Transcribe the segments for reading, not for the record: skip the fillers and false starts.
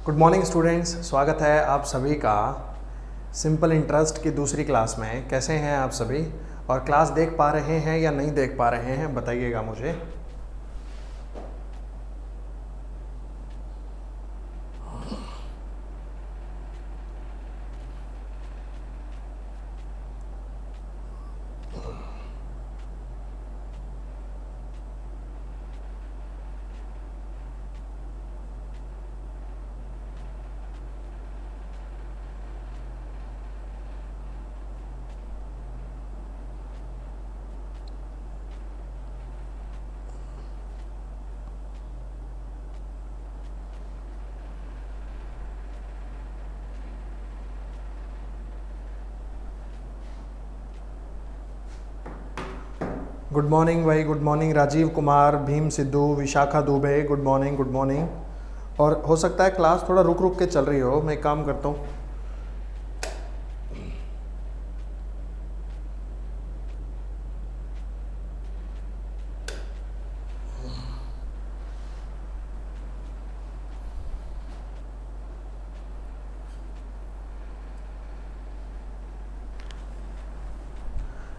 Good morning students, स्वागत है आप सभी का सिंपल इंटरेस्ट की दूसरी क्लास में। कैसे हैं आप सभी और क्लास देख पा रहे हैं या नहीं देख पा रहे हैं, बताइएगा मुझे। गुड मॉर्निंग भाई, good morning Rajeev Kumar, Bhim Sidhu, Vishakha Dubey, good morning good morning. और हो सकता है क्लास थोड़ा रुक रुक के चल रही हो, मैं एक काम करता हूँ।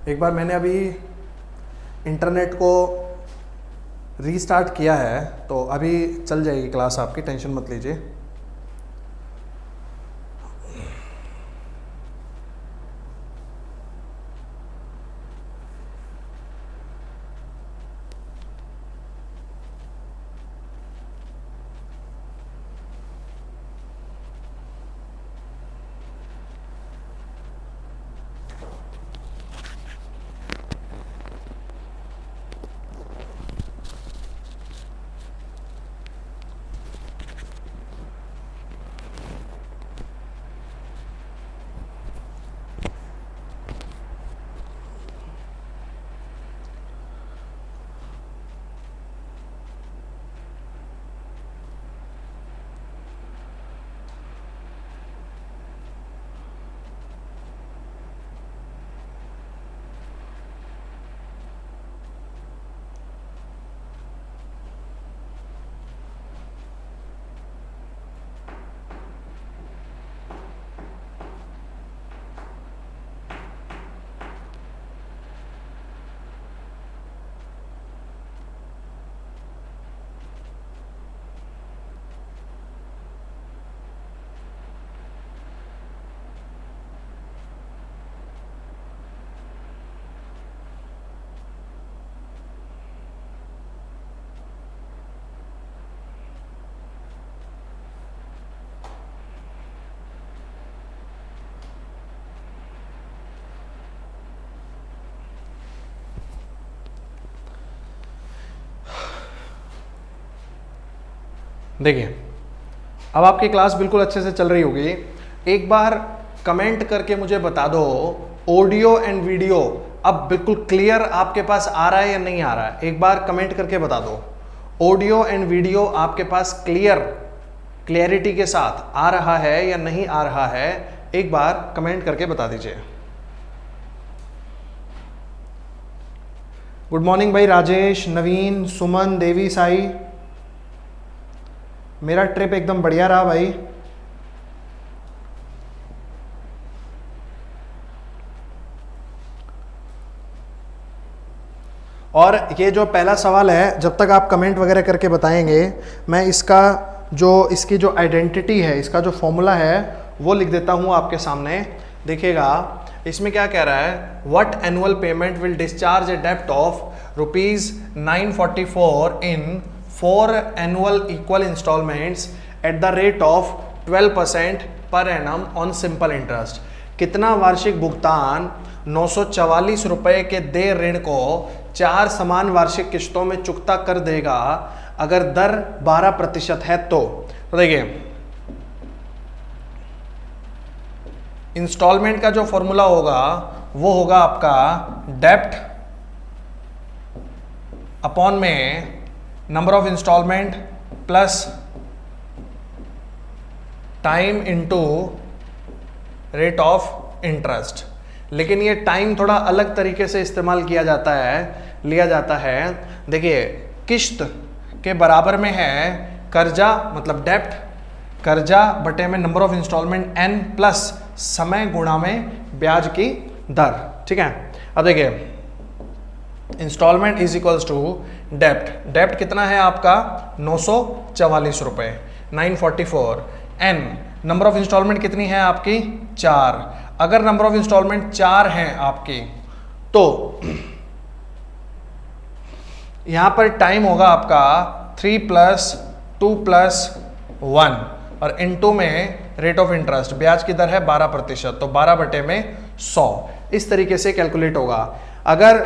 एक बार मैंने अभी इंटरनेट को रीस्टार्ट किया है, तो अभी चल जाएगी क्लास आपकी, टेंशन मत लीजिए। देखिए, अब आपकी क्लास बिल्कुल अच्छे से चल रही होगी। एक बार कमेंट करके मुझे बता दो, ऑडियो एंड वीडियो अब बिल्कुल क्लियर आपके पास आ रहा है या नहीं आ रहा है। एक बार कमेंट करके बता दो, ऑडियो एंड वीडियो आपके पास क्लियरिटी के साथ आ रहा है या नहीं आ रहा है। एक बार कमेंट करके बता दीजिए। गुड मॉर्निंग भाई राजेश, नवीन, सुमन, देवी, साई। मेरा ट्रिप एकदम बढ़िया रहा भाई। और ये जो पहला सवाल है, जब तक आप कमेंट वगैरह करके बताएंगे, मैं इसकी जो आइडेंटिटी है, इसका जो फॉर्मूला है वो लिख देता हूँ आपके सामने। देखिएगा इसमें क्या कह रहा है। What annual payment will discharge a डेप्ट of ₹944 in 4 annual equal installments at the rate of 12% per annum on simple interest। कितना वार्षिक भुगतान 944 रुपए के देय ऋण को 4 समान वार्षिक किश्तों में चुकता कर देगा अगर दर 12% है तो देखिए, इंस्टॉलमेंट का जो फॉर्मूला होगा वो होगा आपका डेप्ट अपॉन में number of installment plus time into rate of interest. लेकिन ये टाइम थोड़ा अलग तरीके से इस्तेमाल किया जाता है, लिया जाता है। देखिए, किश्त के बराबर में है कर्जा, मतलब डेप्ट, कर्जा बटे में number of installment n plus समय गुणा में ब्याज की दर। ठीक है, अब देखिए इंस्टॉलमेंट इज इक्वल्स टू डेप्ट। डेप्ट कितना है आपका 944 रुपए 944। n नंबर ऑफ इंस्टॉलमेंट कितनी है आपकी 4। अगर नंबर ऑफ इंस्टॉलमेंट 4 हैं आपकी तो यहां पर टाइम होगा आपका 3 + 2 + 1 और इनटू में रेट ऑफ इंटरेस्ट ब्याज की दर है 12%, तो 12 बटे में 100 इस तरीके से कैलकुलेट होगा। अगर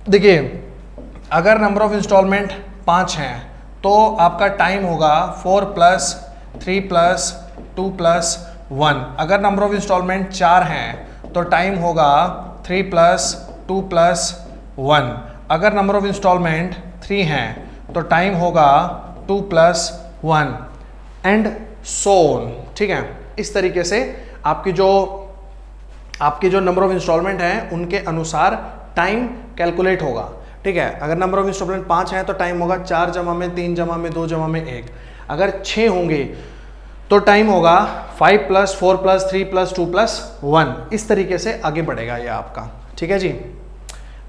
देखिए अगर नंबर ऑफ इंस्टॉलमेंट 5 हैं तो आपका टाइम होगा 4 + 3 + 2 + 1। अगर नंबर ऑफ इंस्टॉलमेंट 4 हैं तो टाइम होगा 3 + 2 + 1। अगर नंबर ऑफ इंस्टॉलमेंट 3 हैं तो टाइम होगा 2 + 1 एंड सो ऑन। ठीक है, इस तरीके से आपकी जो नंबर ऑफ इंस्टॉलमेंट हैं उनके अनुसार टाइम कैलकुलेट होगा। ठीक है, अगर नंबर ऑफ इंस्टॉलमेंट 5 हैं तो टाइम होगा 4 जमा में 3 जमा में 2 जमा में 1। अगर 6 होंगे तो टाइम होगा 5 + 4 + 3 + 2 + 1। इस तरीके से आगे बढ़ेगा ये आपका। ठीक है जी,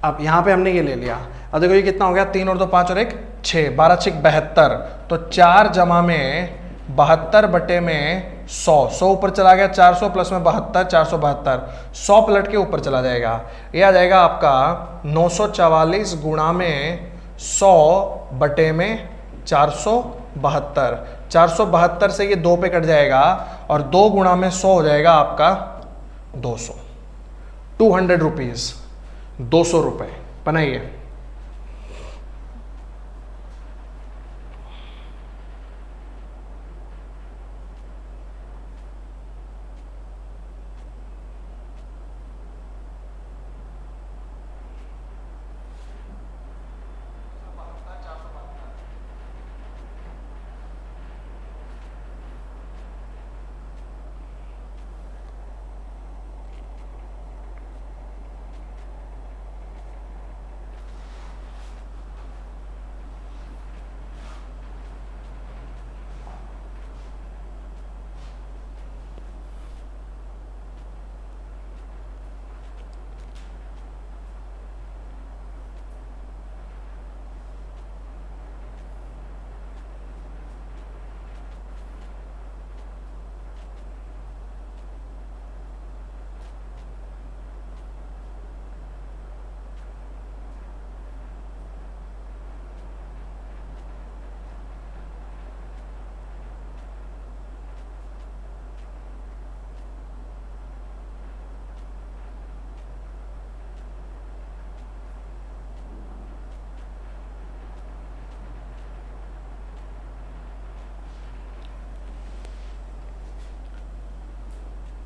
अब यहाँ पे हमने ये ले लिया। अब देखो ये कितना हो गया 3 और 2 5 और 1 6 12 6 72। तो 4 जमा में 72 बटे में 100 ऊपर चला गया 400 प्लस में 72 472 100 पलट के ऊपर चला जाएगा। ये आ जाएगा आपका 944 गुणा में 100 बटे में 472। 472 से ये 2 पे कट जाएगा और 2 गुणा में 100 हो जाएगा आपका 200। 200 रुपीज 200 रुपए बनाइए।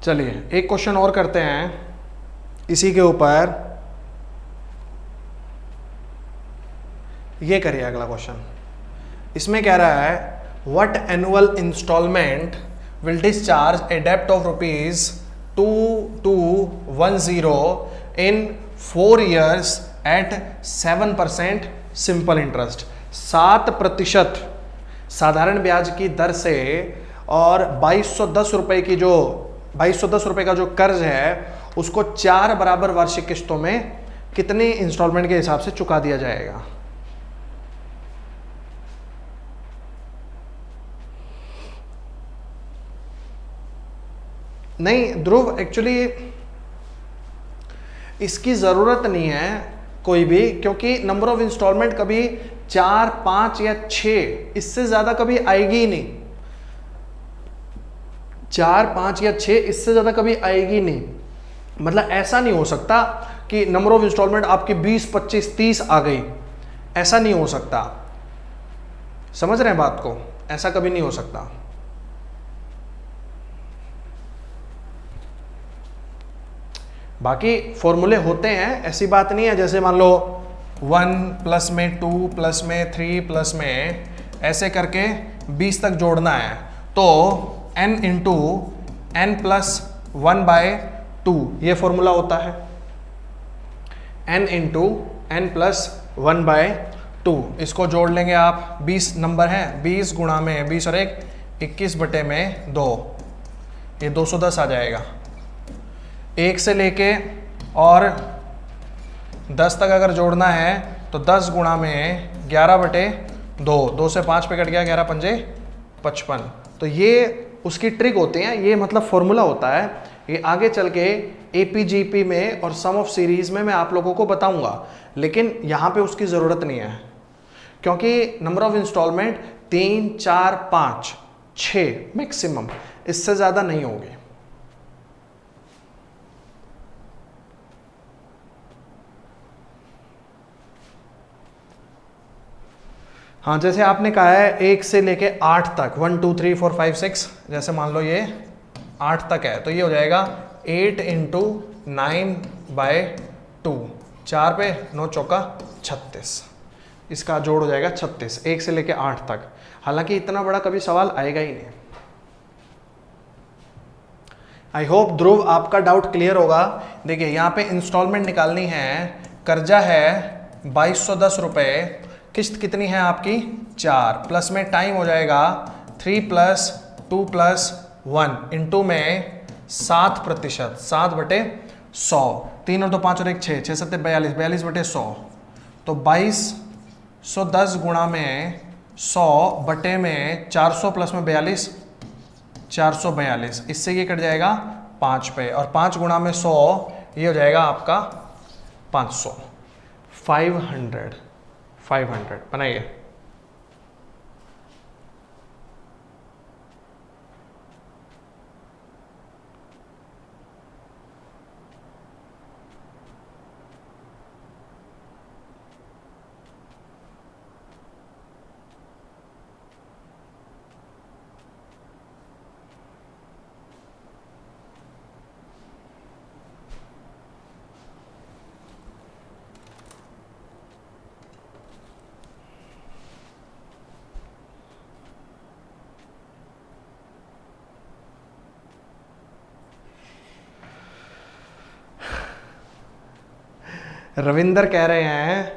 चलिए एक क्वेश्चन और करते हैं इसी के ऊपर। ये करिए अगला क्वेश्चन। इसमें कह रहा है what annual instalment will discharge a डेब्ट of ₹2210 in 4 years at 7% simple interest. 7% साधारण ब्याज की दर से और 2210 रुपए की जो 2210 रुपए का जो कर्ज है उसको 4 बराबर वार्षिक किस्तों में कितने इंस्टॉलमेंट के हिसाब से चुका दिया जाएगा। नहीं ध्रुव, एक्चुअली इसकी जरूरत नहीं है कोई भी, क्योंकि नंबर ऑफ इंस्टॉलमेंट कभी 4 5 या 6 इससे ज्यादा कभी आएगी ही नहीं। 4 5 या 6 इससे ज्यादा कभी आएगी नहीं। मतलब ऐसा नहीं हो सकता कि नंबर ऑफ इंस्टॉलमेंट आपकी 20 25 30 आ गई, ऐसा नहीं हो सकता। समझ रहे हैं बात को, ऐसा कभी नहीं हो सकता। बाकी फॉर्मूले होते हैं, ऐसी बात नहीं है। जैसे मान लो 1 प्लस में 2 प्लस में 3 प्लस में ऐसे करके 20 तक जोड़ना है तो n इंटू n प्लस 1/2 ये फॉर्मूला होता है। n इंटू n प्लस 1/2 इसको जोड़ लेंगे आप। 20 नंबर है, 20 गुणा में 20 और 1 21 बटे में 2, ये 210 आ जाएगा। 1 से लेके और 10 तक अगर जोड़ना है तो 10 गुणा में 11 बटे 2, 2 से 5 पे कट गया, 11 पंजे 55। तो ये उसकी ट्रिक होती है, ये मतलब फॉर्मूला होता है। ये आगे चल के एपीजीपी में और सम ऑफ सीरीज में मैं आप लोगों को बताऊंगा, लेकिन यहाँ पे उसकी ज़रूरत नहीं है, क्योंकि नंबर ऑफ इंस्टॉलमेंट 3, 4, 5, 6 मैक्सिमम, इससे ज़्यादा नहीं होगी। हाँ, जैसे आपने कहा है 1 से लेके 8 तक, 1 2 3 4 5 6, जैसे मान लो ये 8 तक है, तो ये हो जाएगा 8 इंटू 9/2, 4 पे 9 चौका 36, इसका जोड़ हो जाएगा 36, 1 से लेके 8 तक। हालांकि इतना बड़ा कभी सवाल आएगा ही नहीं। आई होप ध्रुव आपका डाउट क्लियर होगा। देखिए यहाँ पे इंस्टॉलमेंट निकालनी है, कर्जा है 2210 रुपये, किस्त कितनी है आपकी 4, प्लस में टाइम हो जाएगा 3 + 2 + 1 इंटू में 7%, 7 बटे 100, 3 और 2 5 और 1 6, 6 7 42, 42 बटे 100, तो 2210 गुणा में 100 बटे में 400 प्लस में 42, 442, इससे ये कट जाएगा 5 पे, और 5 गुणा में 100, ये हो जाएगा आपका 500, 500 बनाइए। रविंदर कह रहे हैं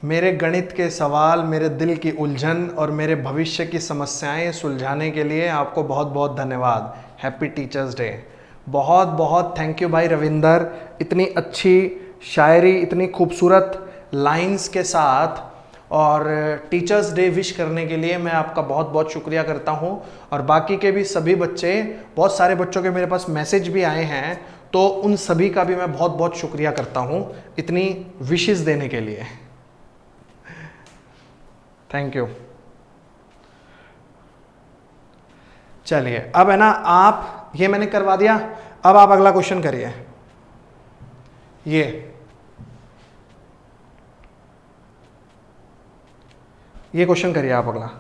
मेरे गणित के सवाल, मेरे दिल की उलझन और मेरे भविष्य की समस्याएं सुलझाने के लिए आपको बहुत बहुत धन्यवाद। Happy teachers day. बहुत बहुत थैंक यू भाई रविंदर, इतनी अच्छी शायरी, इतनी खूबसूरत लाइंस के साथ और टीचर्स डे विश करने के लिए मैं आपका बहुत बहुत शुक्रिया करता हूं। और बाकी के भी सभी बच्चे, बहुत सारे बच्चों के मेरे पास मैसेज भी आए हैं, तो उन सभी का भी मैं बहुत बहुत शुक्रिया करता हूं इतनी विशेस देने के लिए। Thank you. चलिए अब है ना, आप ये मैंने करवा दिया, अब आप अगला क्वेश्चन करिए। ये क्वेश्चन करिए आप अगला।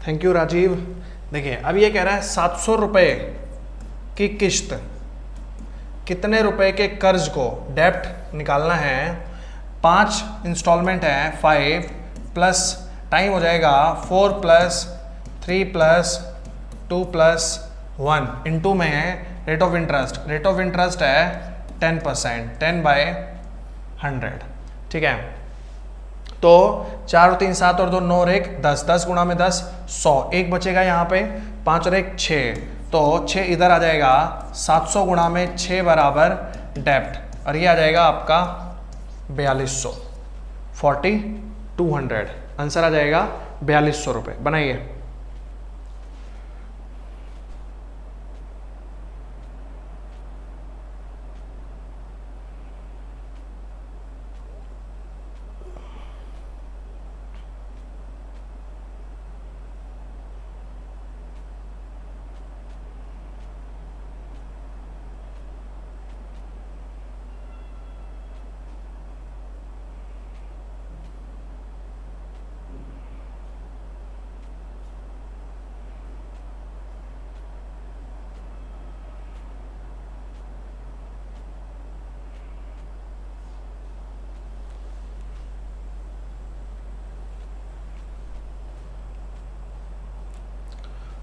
Thank you Rajeev. देखिए अब ये कह रहा है 700 रुपये की किस्त, कितने रुपए के कर्ज को डेप्ट निकालना है। 5 इंस्टॉलमेंट है, 5 प्लस टाइम हो जाएगा 4 प्लस 3 प्लस 2 प्लस 1 इंटू में है rate of interest. Rate of interest है 10%, 10/100, ठीक है। तो 4 और 3 7 और 2 9 और 1 10, 10 गुणा में 10 100, एक बचेगा यहाँ पे 5 और 1 6, तो 6 इधर आ जाएगा। 700 गुणा में 6 बराबर डेप्ट, और ये आ जाएगा आपका 4200, 4200 आंसर आ जाएगा 4200 रुपये। बनाइए।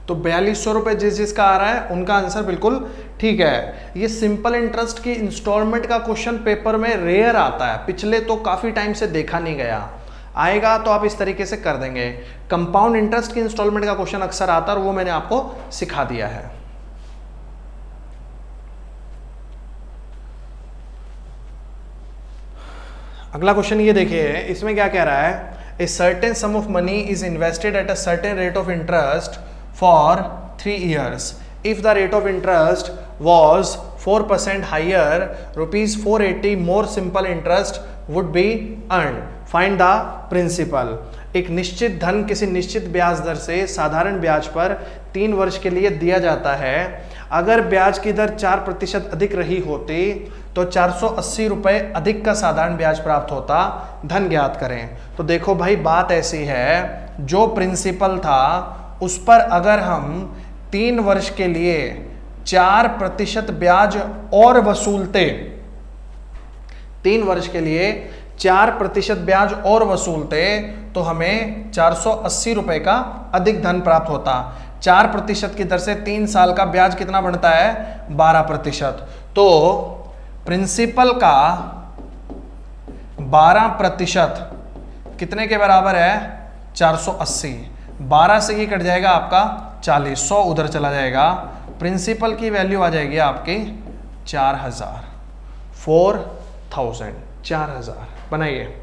तो 4200 रुपये जिस जिसका आ रहा है उनका आंसर बिल्कुल ठीक है। ये सिंपल इंटरेस्ट की इंस्टॉलमेंट का क्वेश्चन पेपर में रेयर आता है, पिछले तो काफी टाइम से देखा नहीं गया, आएगा तो आप इस तरीके से कर देंगे। कंपाउंड इंटरेस्ट की इंस्टॉलमेंट का क्वेश्चन अक्सर आता है और वो मैंने आपको सिखा दिया है। अगला क्वेश्चन ये देखिए, इसमें क्या कह रहा है, a certain some of money is invested at a certain rate of interest for 3 years. If the rate of interest was 4% higher, rupees 480 more simple interest would be earned. Find the principal. एक निश्चित धन किसी निश्चित ब्याज दर से साधारण ब्याज पर 3 वर्ष के लिए दिया जाता है। अगर ब्याज की दर 4% अधिक रही होती तो 480 रुपये अधिक का साधारण ब्याज प्राप्त होता। धन ज्ञात करें। तो देखो भाई बात ऐसी है, जो प्रिंसिपल था उस पर अगर हम 3 वर्ष के लिए 4% ब्याज और वसूलते, 3 वर्ष के लिए 4% ब्याज और वसूलते तो हमें 480 रुपए का अधिक धन प्राप्त होता। 4% की दर से 3 साल का ब्याज कितना बनता है, 12%। तो प्रिंसिपल का 12% कितने के बराबर है, 480। 12 से ये कट जाएगा आपका 40, 100 उधर चला जाएगा। प्रिंसिपल की वैल्यू आ जाएगी आपकी 4000, 4000। बनाइए।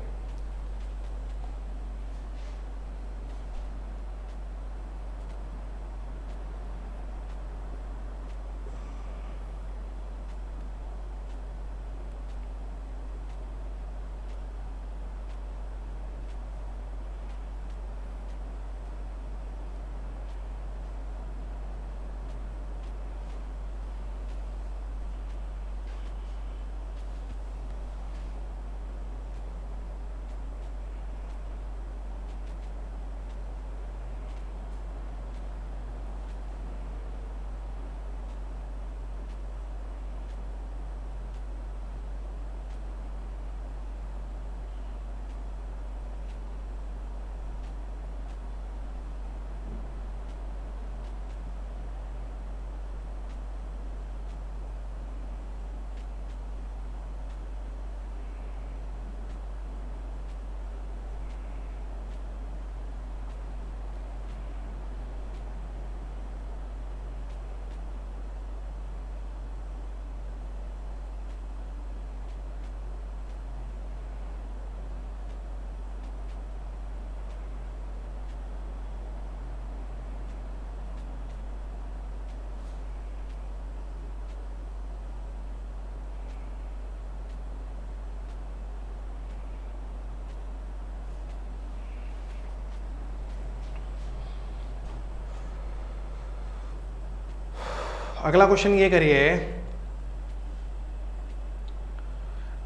अगला क्वेश्चन ये करिए,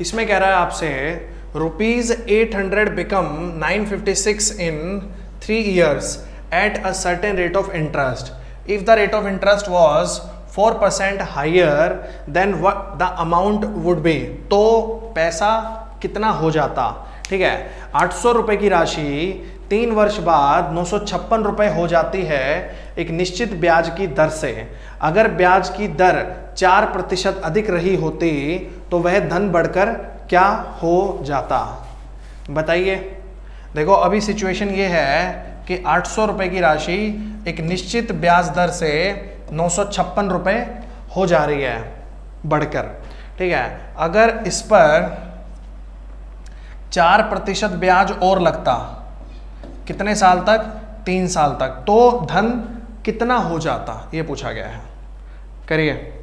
इसमें कह रहा है आपसे rupees 800 become 956 in 3 years at a certain rate of interest. If the rate of interest was 4% higher, then what the amount would be? तो पैसा कितना हो जाता? ठीक है, 800 रुपए की राशि 3 वर्ष बाद 956 रुपए हो जाती है एक निश्चित ब्याज की दर से। अगर ब्याज की दर 4% अधिक रही होती तो वह धन बढ़कर क्या हो जाता? बताइए। देखो अभी सिचुएशन ये है कि 800 रुपए की राशि एक निश्चित ब्याज दर से 956 रुपए हो जा रही है बढ़कर। ठीक है, अगर इस पर 4% ब्याज और लगता, कितने साल तक? 3 साल तक, तो धन कितना हो जाता, ये पूछा गया है। करिए।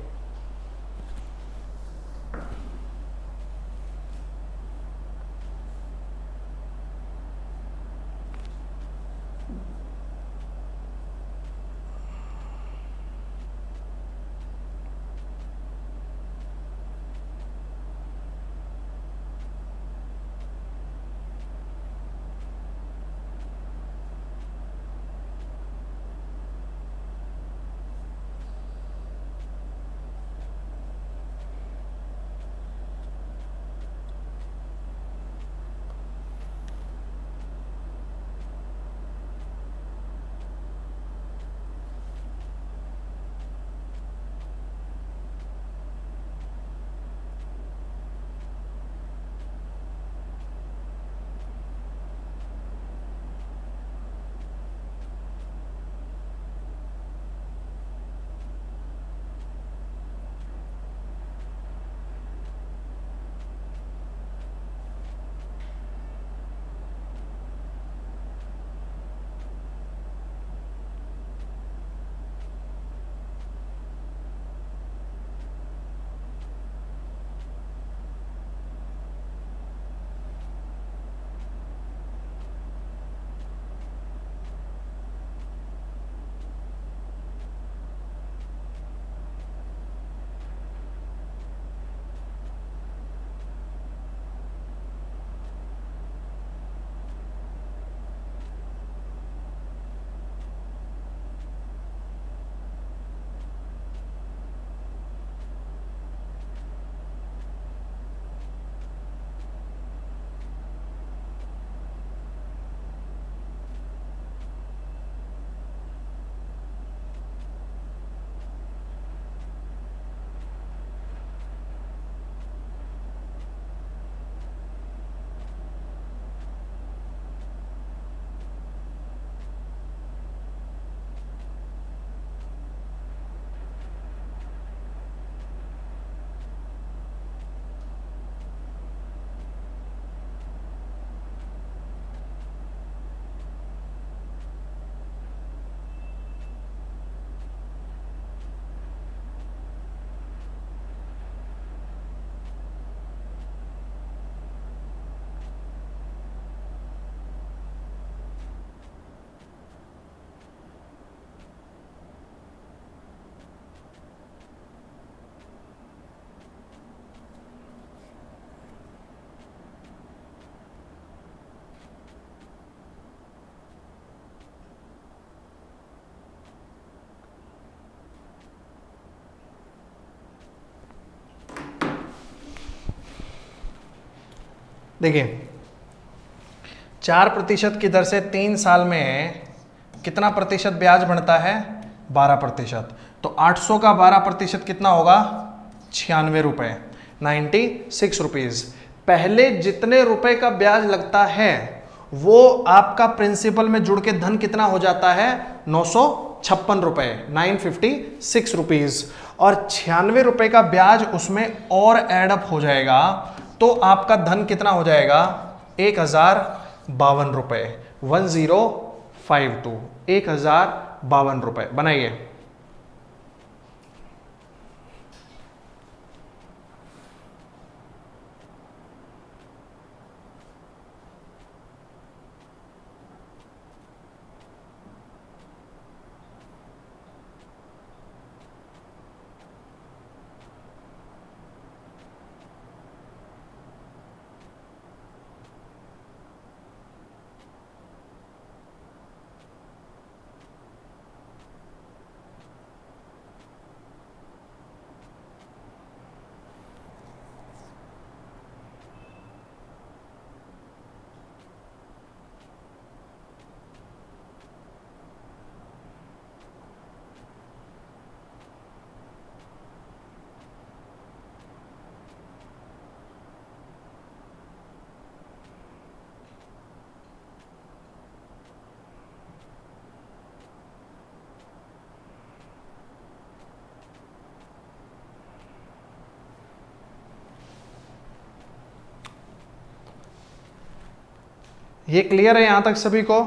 देखिए 4% की दर से 3 साल में कितना प्रतिशत ब्याज बढ़ता है? 12%। तो 800 का 12% कितना होगा? 96 रुपए, 96 रुपीज। पहले जितने रुपए का ब्याज लगता है वो आपका प्रिंसिपल में जुड़ के धन कितना हो जाता है? 956 रुपए, 956 रुपीज। और 96 रुपए का ब्याज उसमें और एडअप हो जाएगा तो आपका धन कितना हो जाएगा? 1052 रुपए, 1052, 1052 रुपए। बनाइए। ये क्लियर है यहां तक सभी को?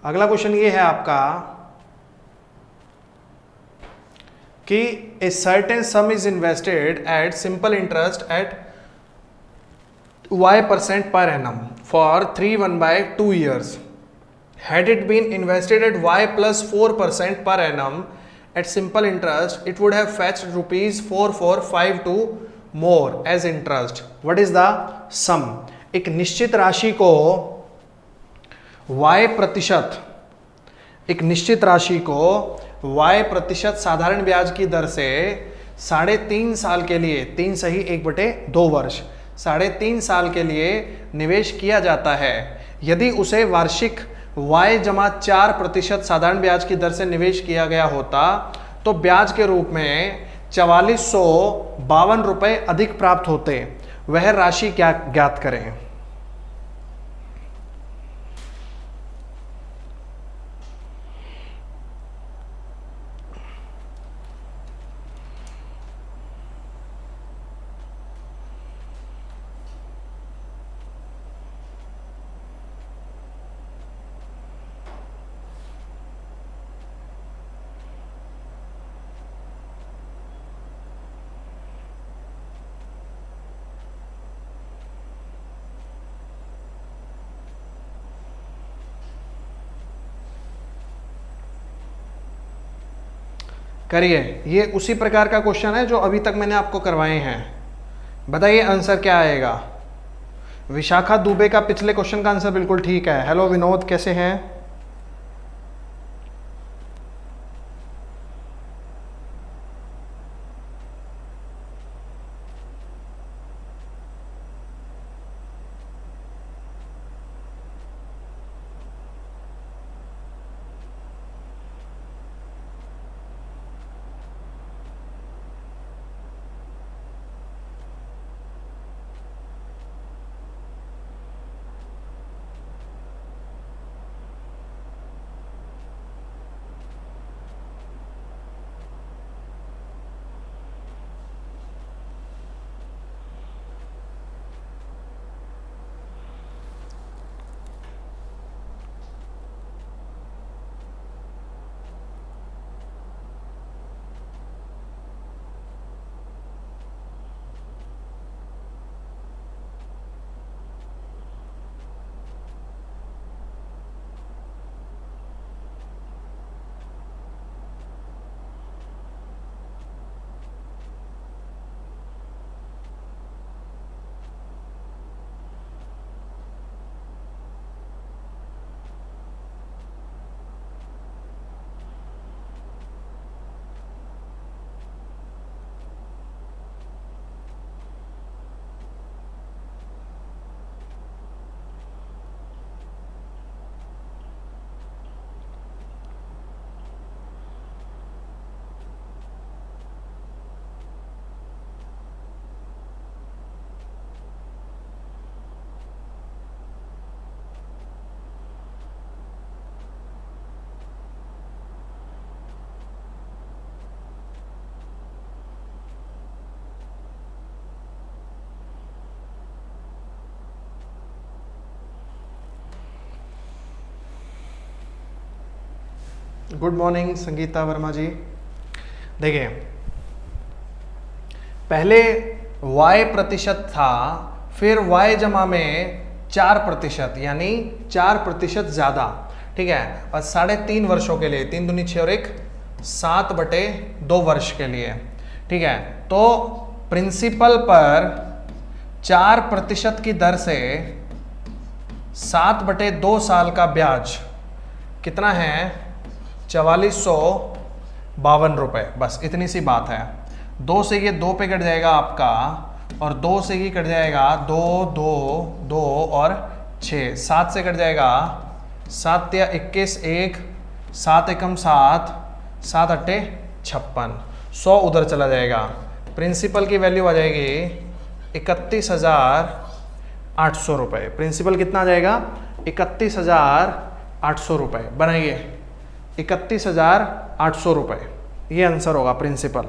अगला क्वेश्चन ये है आपका कि ए certain some is invested at simple interest eight y% per annum for 3/2 years. Had it been invested at y plus 4% per annum at simple interest, it would have fetched rupees 4452 more as interest. What is the sum? एक निश्चित राशि को y प्रतिशत, एक निश्चित राशि को y प्रतिशत साधारण ब्याज की दर से 3.5 साल के लिए, 3 सही 1/2 वर्ष, 3.5 साल के लिए निवेश किया जाता है। यदि उसे वार्षिक y जमा 4% साधारण ब्याज की दर से निवेश किया गया होता तो ब्याज के रूप में 4452 रुपए अधिक प्राप्त होते। वह राशि क्या ज्ञात करें? करिए, ये उसी प्रकार का क्वेश्चन है जो अभी तक मैंने आपको करवाए हैं। बताइए आंसर क्या आएगा? विशाखा दुबे का पिछले क्वेश्चन का आंसर बिल्कुल ठीक है। हेलो विनोद, कैसे हैं? गुड मॉर्निंग संगीता वर्मा जी। देखिए, पहले y प्रतिशत था, फिर y जमा में 4% यानी 4% ज्यादा, ठीक है, और 3.5 वर्षों के लिए, 3 दूनी 6 और 1 7/2 वर्ष के लिए, ठीक है। तो प्रिंसिपल पर 4% की दर से 7/2 साल का ब्याज कितना है? 4452 रुपए। बस इतनी सी बात है। 2 से ये 2 पे कट जाएगा आपका, और 2 से ही कट जाएगा 2 2 2 और 6, 7 से कट जाएगा 7 या 21 1, 7 एकम 7, 7 अट्टे 56, 100 उधर चला जाएगा। प्रिंसिपल की वैल्यू आ जाएगी 800 रुपये। प्रिंसिपल कितना आ जाएगा? 31,800 रुपये। बनाइए, 31,800 रुपये, ये आंसर होगा प्रिंसिपल।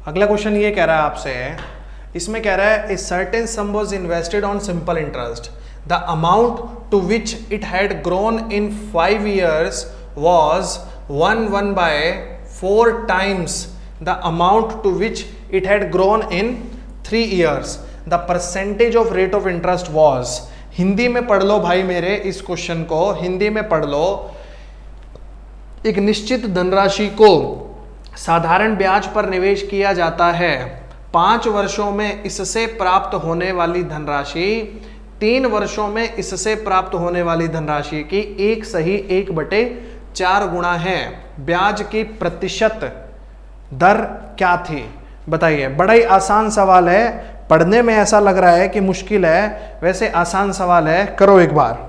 अगला क्वेश्चन ये कह रहा है आपसे, इसमें कह रहा है a certain sum was invested on simple interest, the amount to which it had grown in 5 years was 1/4 times the amount to which it had grown in 3 years. The percentage of rate of interest was. Hindi में पढ़ लो भाई मेरे, इस question को हिंदी में पढ़ लो। एक निश्चित धनराशि को साधारण ब्याज पर निवेश किया जाता है। 5 वर्षों में इससे प्राप्त होने वाली धनराशि 3 वर्षों में इससे प्राप्त होने वाली धनराशि की 1/4 गुणा है। ब्याज की प्रतिशत दर क्या थी? बताइए। बड़ा ही आसान सवाल है, पढ़ने में ऐसा लग रहा है कि मुश्किल है, वैसे आसान सवाल है। करो एक बार।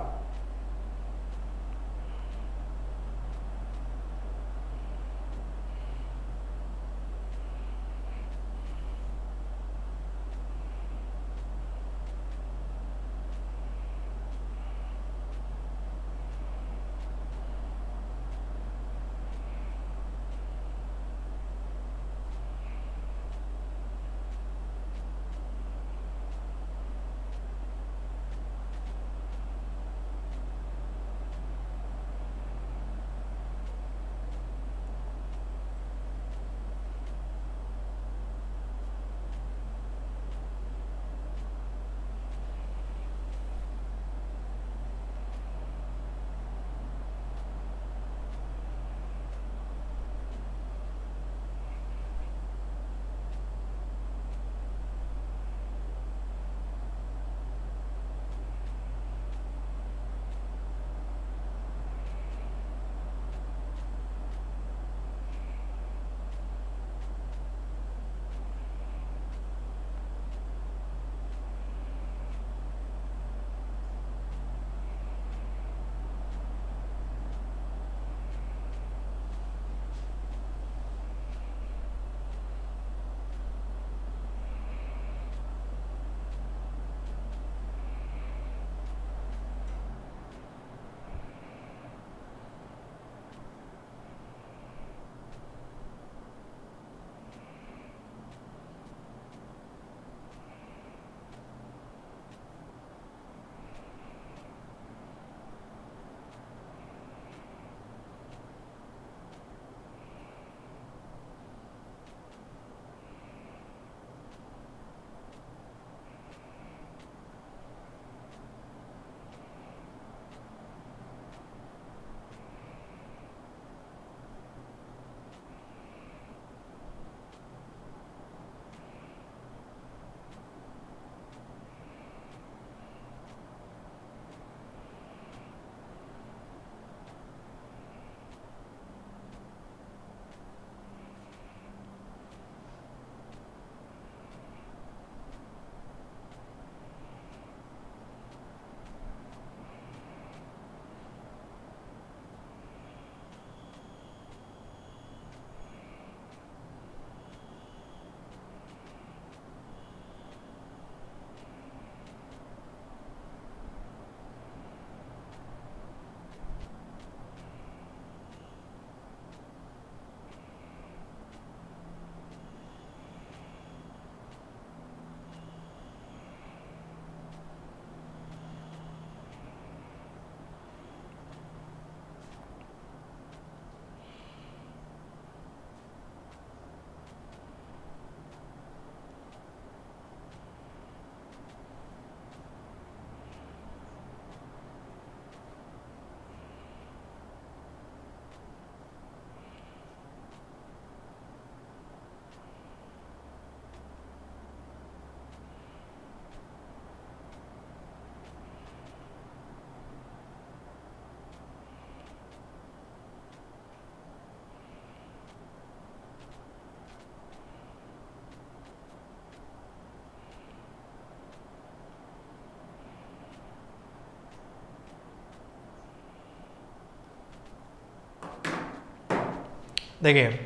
देखिए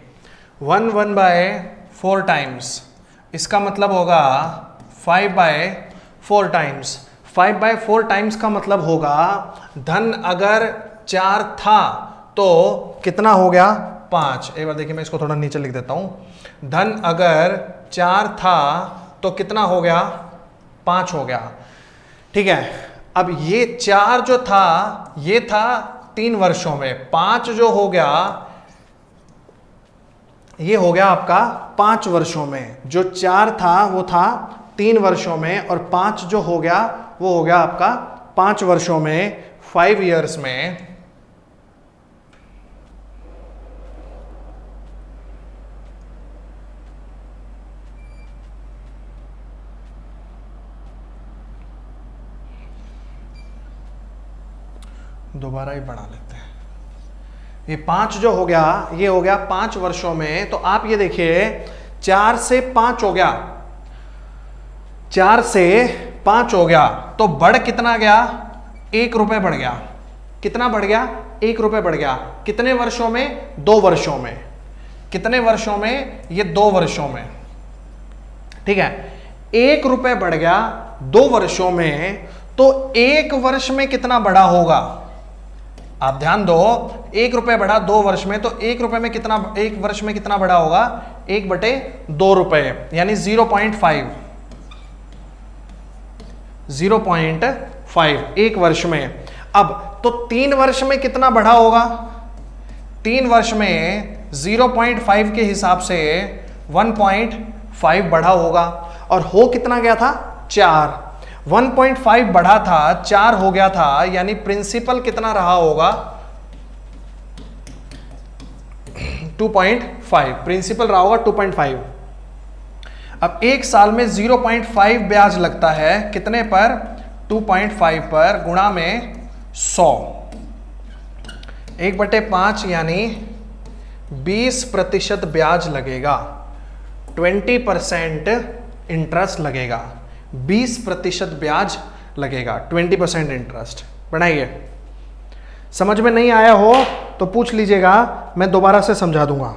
1/4 टाइम्स, इसका मतलब होगा 5/4 टाइम्स। 5/4 टाइम्स का मतलब होगा धन अगर 4 था तो कितना हो गया 5। एक बार देखिए मैं इसको थोड़ा नीचे लिख देता हूं। धन अगर 4 था तो कितना हो गया 5 हो गया। ठीक है, अब ये 4 जो था ये था 3 वर्षों में, 5 जो हो गया ये हो गया आपका 5 वर्षों में। जो 4 था वो था 3 वर्षों में और 5 जो हो गया वो हो गया आपका 5 वर्षों में, 5 इयर्स में। दोबारा ही बढ़ा लेते हैं। ये 5 जो हो गया ये हो गया 5 वर्षों में। तो आप ये देखिए 4 से 5 हो गया, 4 से 5 हो गया तो बढ़ कितना गया 1 रुपए बढ़ गया। कितना बढ़ गया 1 रुपए बढ़ गया। कितने वर्षों में 2 वर्षों में। कितने वर्षों में ये 2 वर्षों में। ठीक है, 1 रुपए बढ़ गया 2 वर्षों में तो 1 वर्ष में कितना बढ़ा होगा। आप ध्यान दो, 1 रुपए बढ़ा 2 वर्ष में तो 1 रुपए में कितना, 1 वर्ष में कितना बढ़ा होगा 1/2 रुपए यानी 0.5 1 वर्ष में। अब तो 3 वर्ष में कितना बढ़ा होगा, 3 वर्ष में 0.5 के हिसाब से 1.5 बढ़ा होगा और हो कितना गया था 4। 1.5 बढ़ा था 4 हो गया था यानी प्रिंसिपल कितना रहा होगा 2.5। प्रिंसिपल रहा होगा 2.5। अब 1 साल में 0.5 ब्याज लगता है कितने पर 2.5 पर गुणा में 100। 1/5 यानी 20% ब्याज लगेगा, 20% इंटरेस्ट लगेगा। 20% ब्याज लगेगा, 20% इंटरेस्ट। बनाइए, समझ में नहीं आया हो तो पूछ लीजिएगा, मैं दोबारा से समझा दूंगा।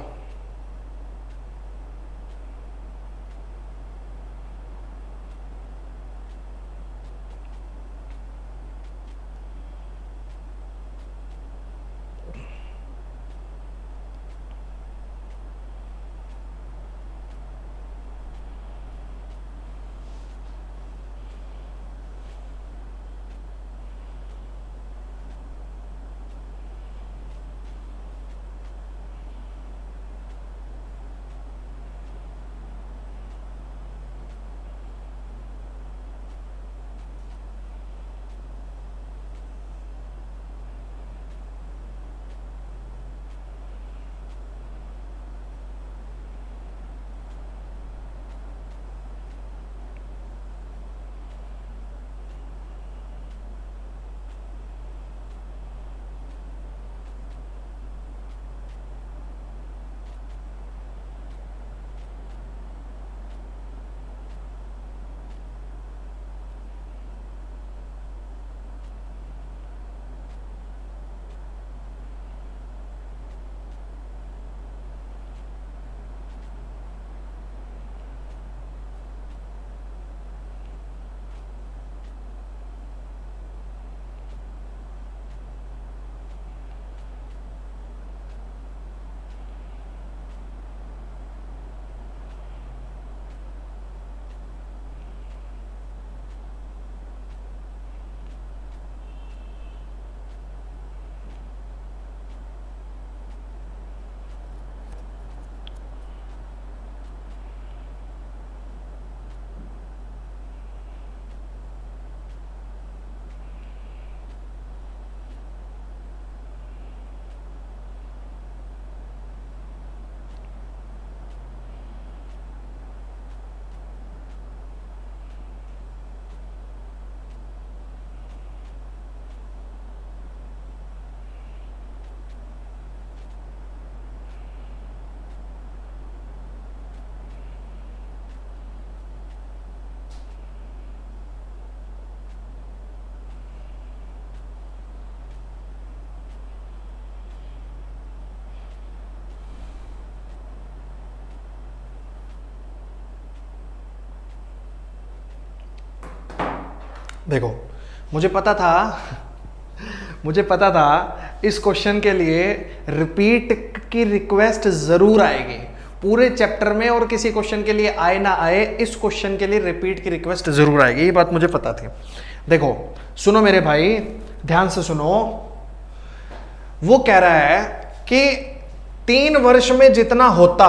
देखो, मुझे पता था मुझे पता था इस क्वेश्चन के लिए रिपीट की रिक्वेस्ट जरूर आएगी पूरे चैप्टर में, और किसी क्वेश्चन के लिए आए ना आए, इस क्वेश्चन के लिए रिपीट की रिक्वेस्ट जरूर आएगी, ये बात मुझे पता थी। देखो सुनो मेरे भाई, ध्यान से सुनो। वो कह रहा है कि 3 वर्ष में जितना होता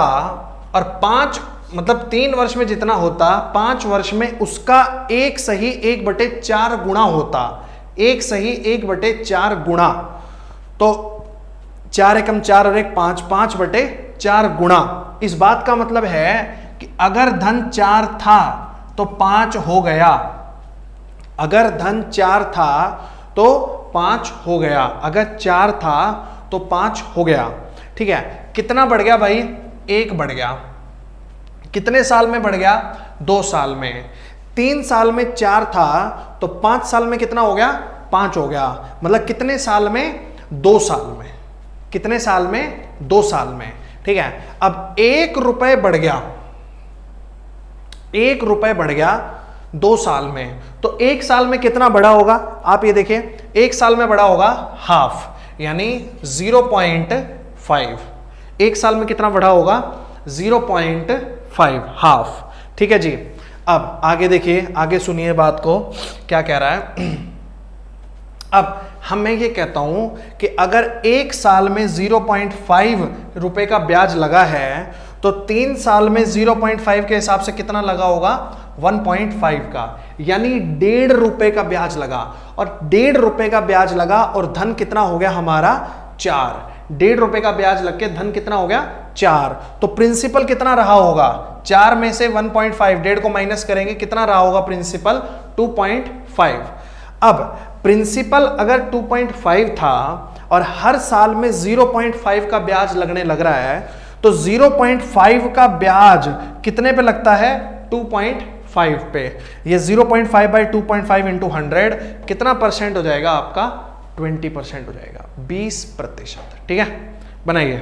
और 5 मतलब 3 वर्ष में जितना होता 5 वर्ष में उसका 1 सही 1/4 गुणा होता, 1 सही 1/4 गुणा, तो 4 एकम 4 और 1 5, 5/4 गुणा। इस बात का मतलब है कि अगर धन 4 था तो 5 हो गया, अगर धन 4 था तो 5 हो गया, अगर 4 था तो 5 हो गया। ठीक है, कितना बढ़ गया भाई? 1 बढ़ गया। कितने साल में बढ़ गया? 2 साल में। 3 साल में 4 था तो 5 साल में कितना हो गया? 5 हो गया। मतलब कितने साल में? 2 साल में। कितने साल में? 2 साल में। ठीक है, अब 1 रुपए बढ़ गया, 1 रुपए बढ़ गया 2 साल में, तो 1 साल में कितना बढ़ा होगा? आप ये देखिए, 1 साल में बढ़ा होगा हाफ, यानी 0.5। 1 साल में कितना बढ़ा होगा? 0.5, हाफ। ठीक है जी। अब आगे देखिए, आगे सुनिए बात को, क्या कह रहा है। अब मैं ये कहता हूं कि अगर 1 साल में 0.5 रुपए का ब्याज लगा है तो 3 साल में 0.5 के हिसाब से कितना लगा होगा? 1.5 का, यानी 1.5 रुपए का ब्याज लगा, और 1.5 रुपए का ब्याज लगा और धन कितना हो गया हमारा? 4। 1.5 रुपए का ब्याज लग के धन कितना हो गया? 4। तो प्रिंसिपल कितना रहा होगा? 4 में से 1.5, 1.5 को माइनस करेंगे, कितना रहा होगा प्रिंसिपल? 2.5। अब प्रिंसिपल अगर 2.5 था और हर साल में 0.5 का ब्याज लगने लग रहा है, तो 0.5 का ब्याज कितने पे लगता है? 2.5 पे। ये 0.5/2.5 इंटू 100 कितना परसेंट हो जाएगा आपका? 20% हो जाएगा, 20%। ठीक है, बनाइए।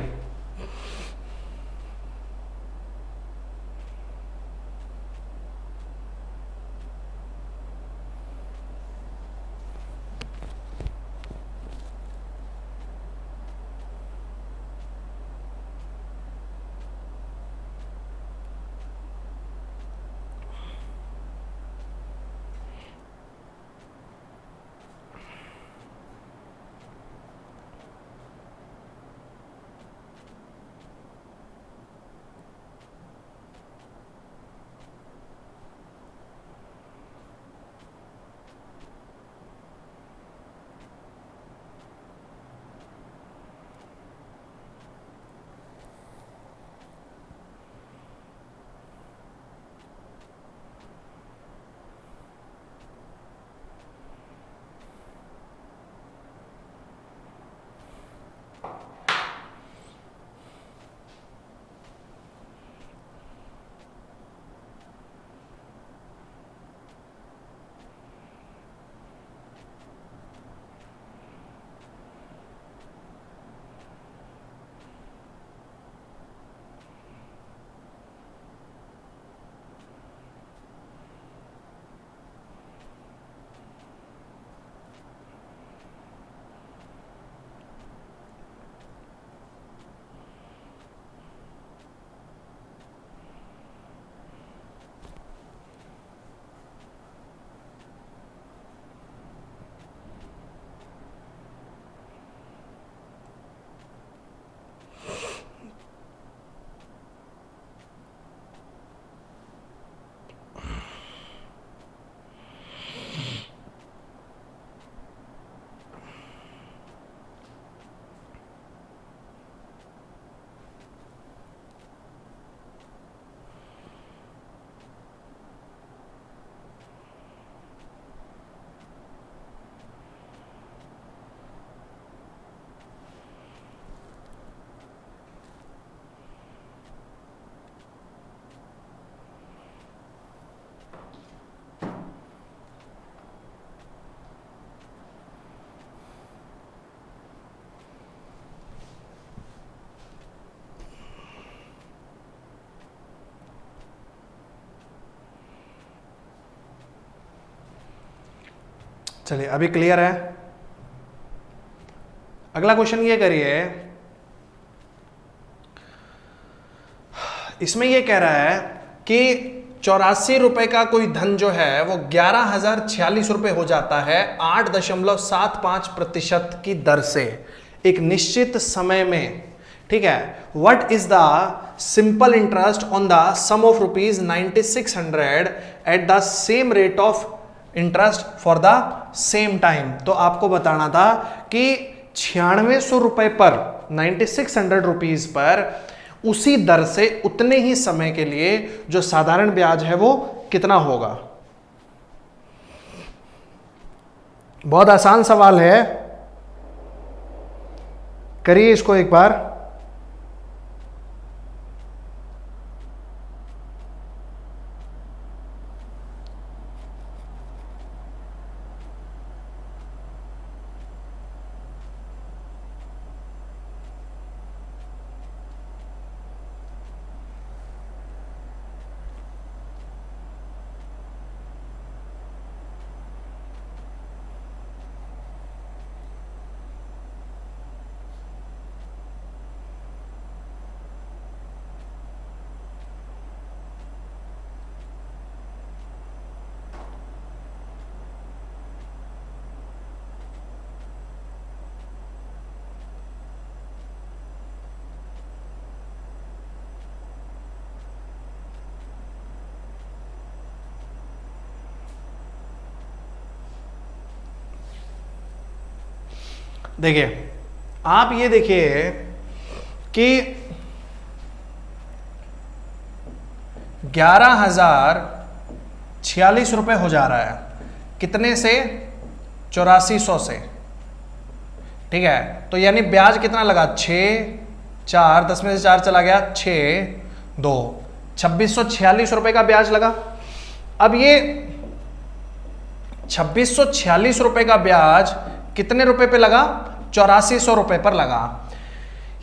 चलिए अभी क्लियर है। अगला क्वेश्चन ये करिए, इसमें ये कह रहा है कि 84 रुपए का कोई धन जो है वो 11,046 रुपए हो जाता है 8.75% की दर से एक निश्चित समय में। ठीक है, what is the simple interest on the sum of ₹9600 at the same rate of interest for the same time. तो आपको बताना था कि 9600 रुपए पर, 9600 रुपीज पर उसी दर से उतने ही समय के लिए जो साधारण ब्याज है वो कितना होगा। बहुत आसान सवाल है, करिए इसको एक बार। देखिए, आप ये देखिए कि 11,046 रुपए हो जा रहा है, कितने से? 8400 से। ठीक है, तो यानी ब्याज कितना लगा? 6, 4, 10 में से 4 चला गया, 6, 2, 2646 रुपए का ब्याज लगा। अब ये 2646 रुपए का ब्याज कितने रुपए पे लगा? 8400 रुपए पर लगा।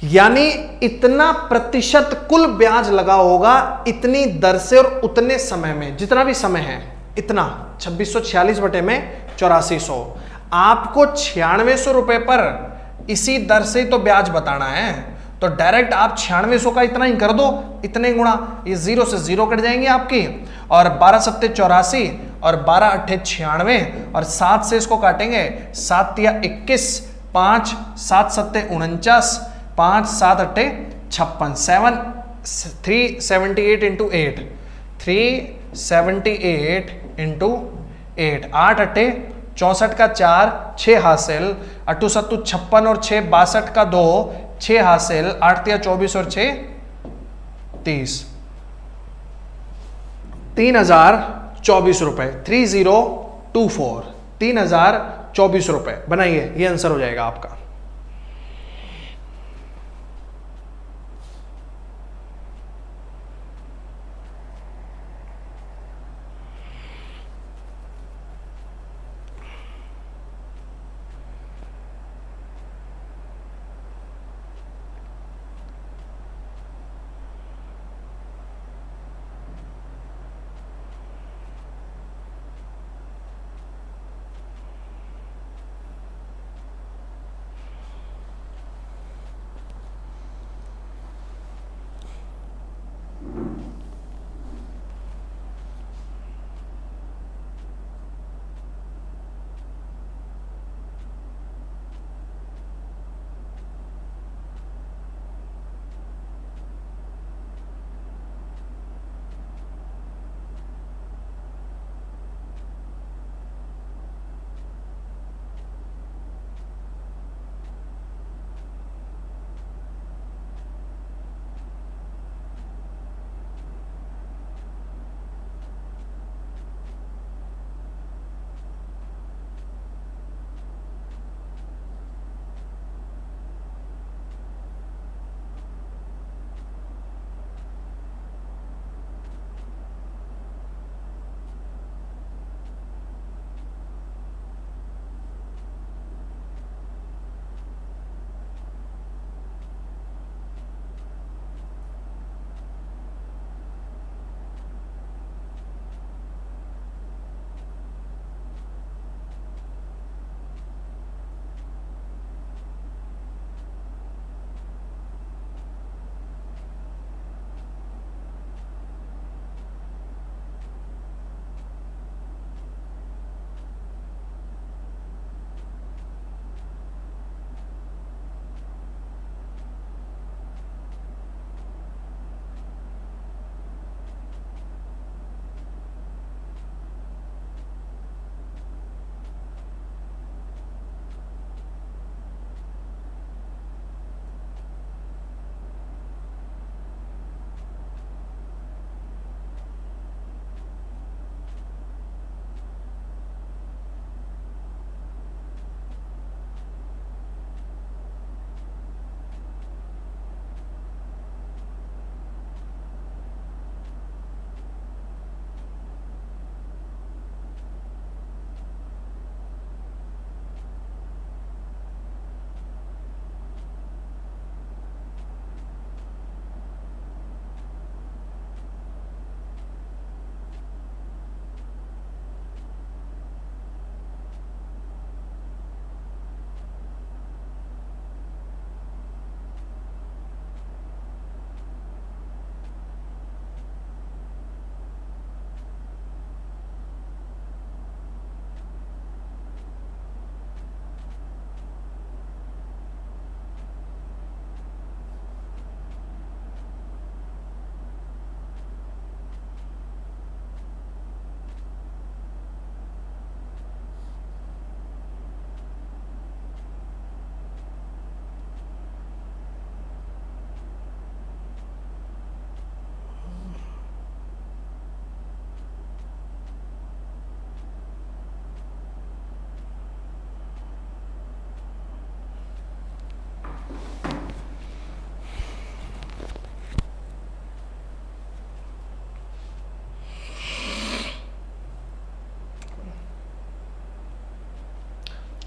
यानी इतना प्रतिशत कुल ब्याज लगा होगा इतनी दर से और उतने समय में, जितना भी समय है इतना, 2646 बटे में 8400। आपको 9600 रुपए पर इसी दर से तो ब्याज बताना है, तो डायरेक्ट आप 9600 का इतना ही कर दो, इतने गुणा, ये 0 से 0 कट जाएंगे आपकी, और 12 सत्ते 84 और 12 अट्ठे 96 और 7 से इसको काटेंगे, 7 तिया 21, 5 7 सत्ते 49, 5 7 अट्ठे 56, 378 इंटू 8, 378 इंटू 8, 8 अट्ठे 64 का 4, 6 हासिल, 8 सत्तू 56 और 6 62 का 2, 6 हासिल, 8 तिया 24 और 6 30, 3024 रुपए, 3024, 3024 रुपए बनाइए, ये आंसर हो जाएगा आपका।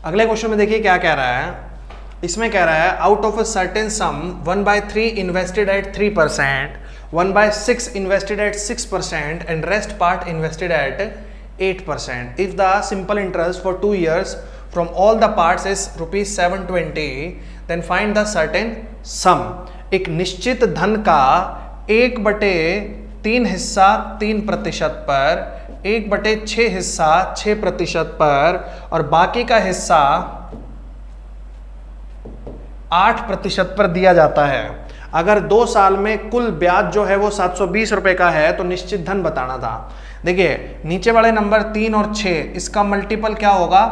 अगले क्वेश्चन में देखिए क्या कह रहा है, इसमें कह रहा है out of a certain sum 1/3 invested at 3%, 1/6 invested at 6% and rest part invested at 8%. If the simple interest for 2 years from all the parts is ₹720, then find the certain sum. एक निश्चित धन का 1/3 हिस्सा 3% पर, 1/6 हिस्सा 6% पर और बाकी का हिस्सा 8% पर दिया जाता है. अगर 2 साल में कुल ब्याज जो है वो 720 रुपए का है तो निश्चित धन बताना था. देखिए नीचे वाले नंबर 3 और 6, इसका मल्टीपल क्या होगा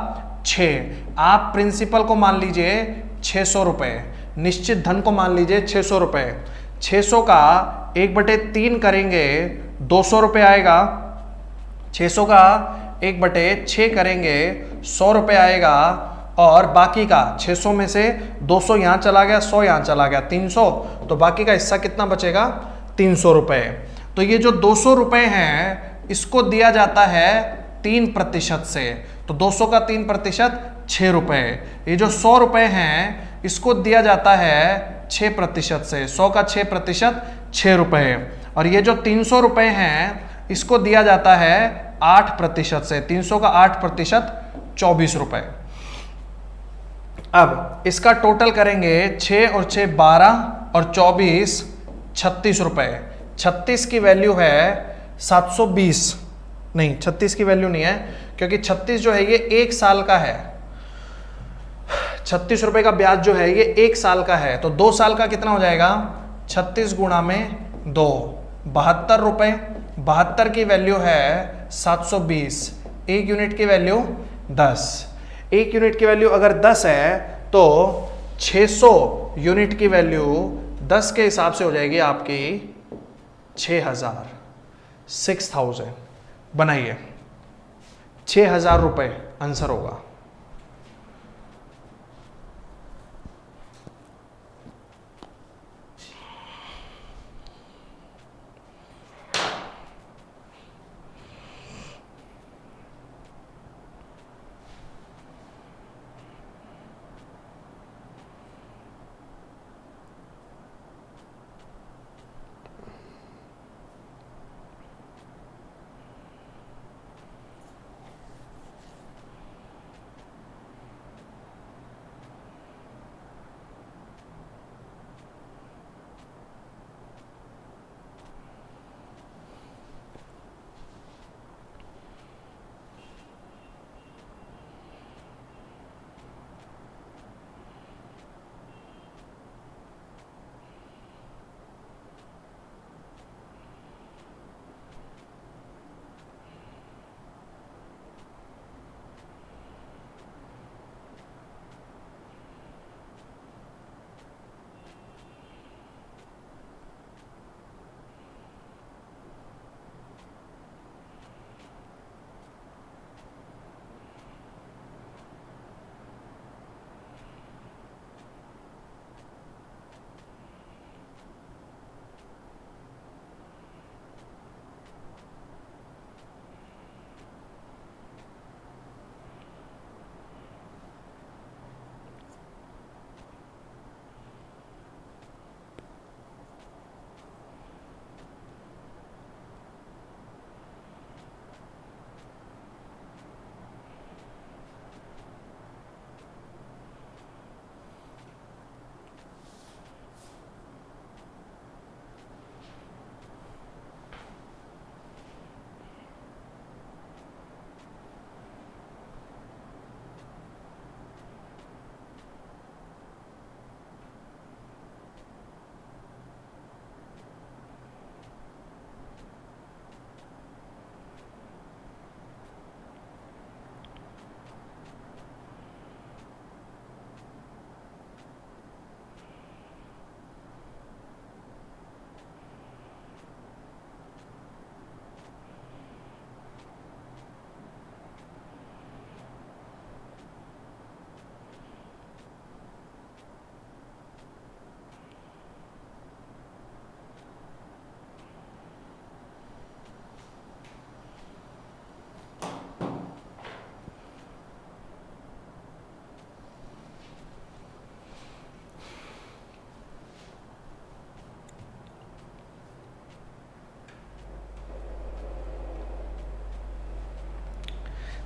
6. आप प्रिंसिपल को मान लीजिए 600 रुपए, निश्चित धन को मान लीजिए 600 रुपए. 600 का 1/3 करेंगे 200 रुपए आएगा. 600 का 1/6 करेंगे 100 रुपए आएगा. और बाकी का 600 में से 200 यहां चला गया, 100 यहां चला गया, 300. तो बाकी का हिस्सा कितना बचेगा 300 रुपए. तो ये जो 200 रुपए हैं इसको दिया जाता है 3% से. तो 200 का 3% 6 रुपए. ये जो 100 रुपए हैं इसको दिया जाता है 6% से. 100 का 6% 6 रुपए. और ये जो 300 रुपए हैं इसको दिया जाता है 8% से. 300 का 8% 24 रुपए. अब इसका टोटल करेंगे 6 और 6 12 और 24 36 रुपए. 36 की वैल्यू है 720, नहीं 36 की वैल्यू नहीं है क्योंकि 36 जो है ये 1 साल का है. 36 रुपए का ब्याज जो है ये 1 साल का है. तो 2 साल का कितना हो जाएगा 36 गुणा में 2, 72 रुपए. 72 की वैल्यू है 720. 1 यूनिट की वैल्यू 10. 1 यूनिट की वैल्यू अगर 10 है तो 600 यूनिट की वैल्यू 10 के हिसाब से हो जाएगी आपकी 6000. 6000 बनाइए, 6000 रुपए आंसर होगा.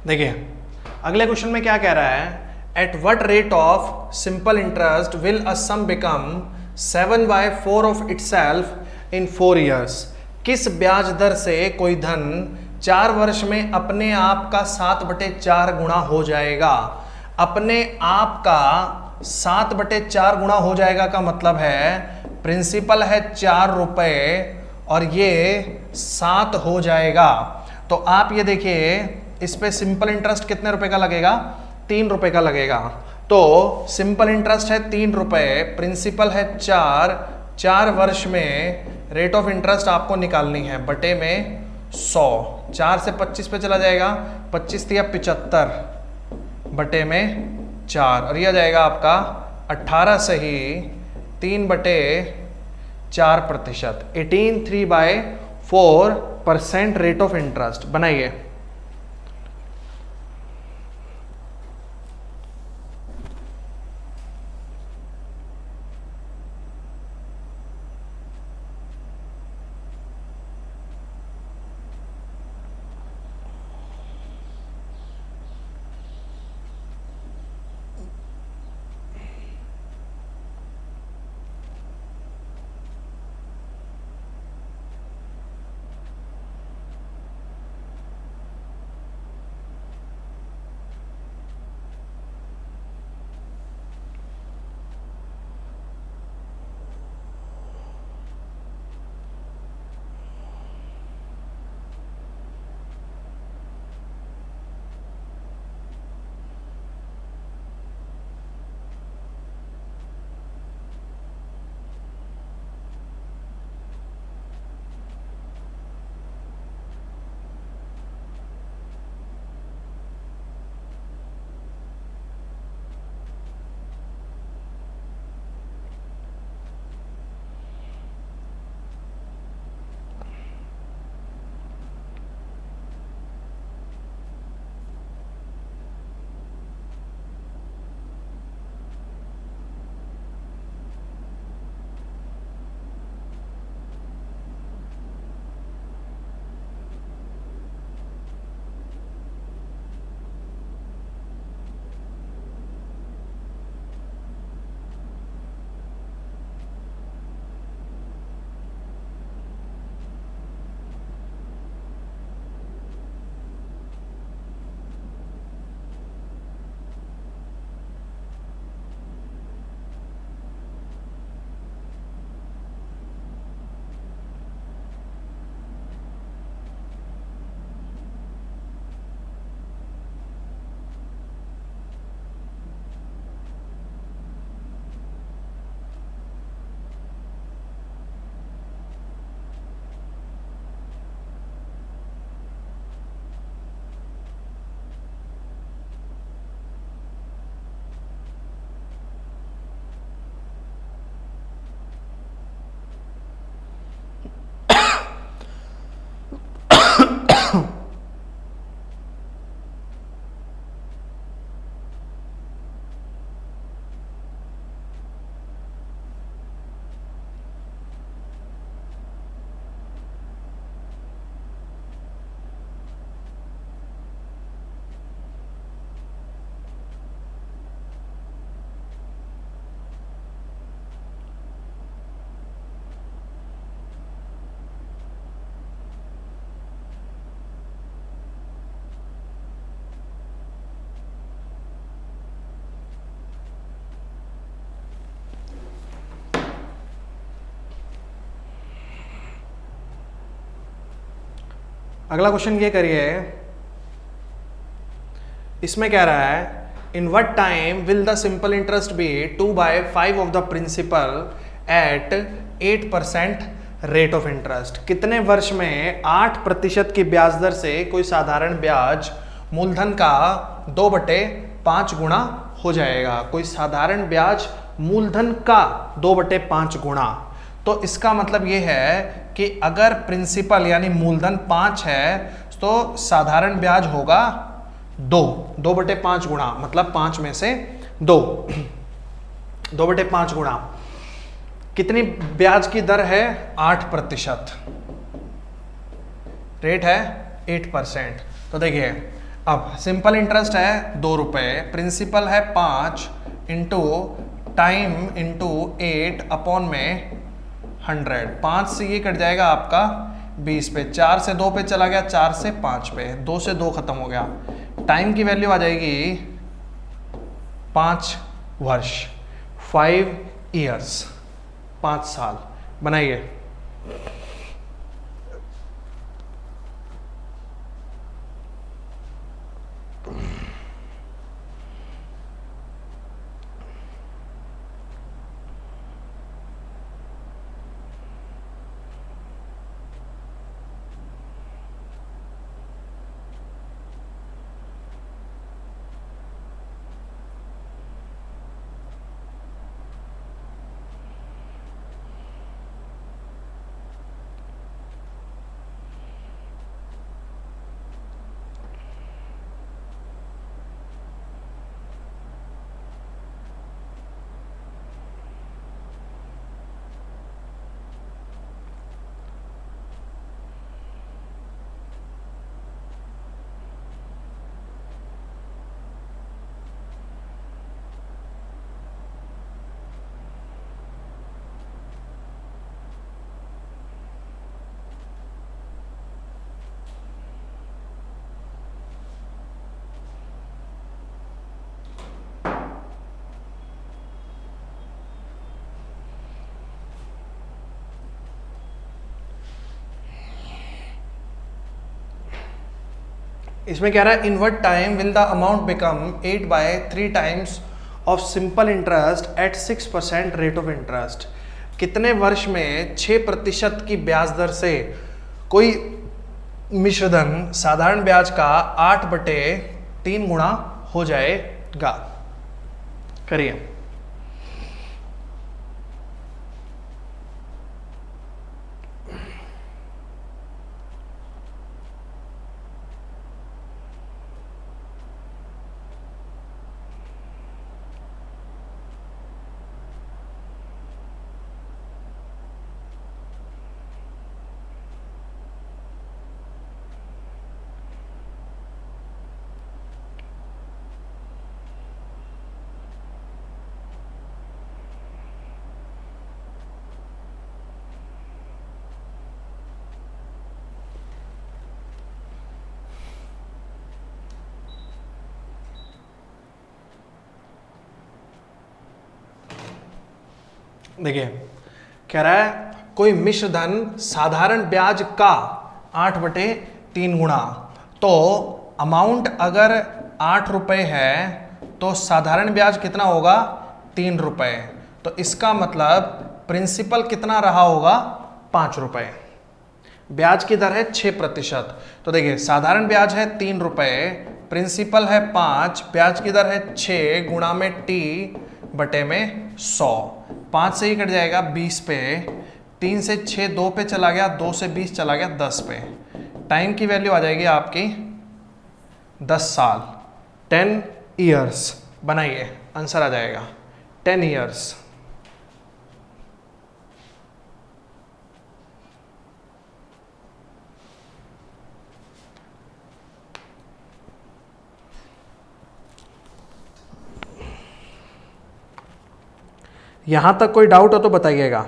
देखिए अगले क्वेश्चन में क्या कह रहा है, at what rate of simple interest will a sum become 7/4 of itself in 4 years। किस ब्याज दर से कोई धन 4 वर्ष में अपने आप का 7/4 गुणा हो जाएगा। अपने आप का 7/4 गुणा हो जाएगा का मतलब है प्रिंसिपल है 4 रुपए और ये 7 हो जाएगा। तो आप ये देखिए इस पे सिंपल इंटरेस्ट कितने रुपए का लगेगा, 3 रुपए का लगेगा। तो सिंपल इंटरेस्ट है 3 रुपए, प्रिंसिपल है 4 वर्ष में रेट ऑफ इंटरेस्ट आपको निकालनी है बटे में 100। 4 से 25 पे चला जाएगा, 25 दिया 75 बटे में 4 और यह जाएगा आपका 18 से ही 3/4%, 18 3/4% रेट ऑफ इंटरेस्ट। बनाइए। अगला क्वेश्चन ये करिए, इसमें कह रहा है in what time will the simple interest be 2/5 of the principal at 8% rate of interest. कितने वर्ष में 8% की ब्याज दर से कोई साधारण ब्याज मूलधन का 2/5 गुणा हो जाएगा। कोई साधारण ब्याज मूलधन का 2/5 गुणा। तो इसका मतलब ये है कि अगर प्रिंसिपल यानी मूलधन 5 है तो साधारण ब्याज होगा 2/5 गुणा, मतलब 5 में से 2/5 गुणा। कितनी ब्याज की दर है? 8%, रेट है 8%। तो देखिए अब सिंपल इंटरेस्ट है 2 रुपये, प्रिंसिपल है 5 इंटू टाइम इंटू 8 अपॉन में 100। 5 से ये कट जाएगा आपका 20 पे, 4 से 2 पे चला गया, 4 से 5 पे, 2 से 2 खत्म हो गया। टाइम की वैल्यू आ जाएगी 5 वर्ष, 5 ईयर्स, 5 साल। बनाइए। इसमें कह रहा है in what time will the amount become 8/3 times of simple interest eight 6% rate of interest. कितने वर्ष में 6% की ब्याज दर से कोई मिश्रधन साधारण ब्याज का 8/3 गुणा हो जाएगा। करिए। देखिए कह रहा है कोई मिश्रधन साधारण ब्याज का 8/3 गुणा, तो अमाउंट अगर 8 रुपये है तो साधारण ब्याज कितना होगा 3 रुपये। तो इसका मतलब प्रिंसिपल कितना रहा होगा 5 रुपये। ब्याज की दर है 6%। तो देखिए साधारण ब्याज है 3 रुपये, प्रिंसिपल है 5, ब्याज की दर है 6 गुणा में टी बटे में 100। 5 से ही कट जाएगा 20 पे, 3 से 6 2 पे चला गया, 2 से 20 चला गया 10 पे। टाइम की वैल्यू आ जाएगी आपकी 10 साल, 10 ईयर्स। बनाइए, आंसर आ जाएगा 10 ईयर्स। यहां तक कोई डाउट हो तो बताइएगा।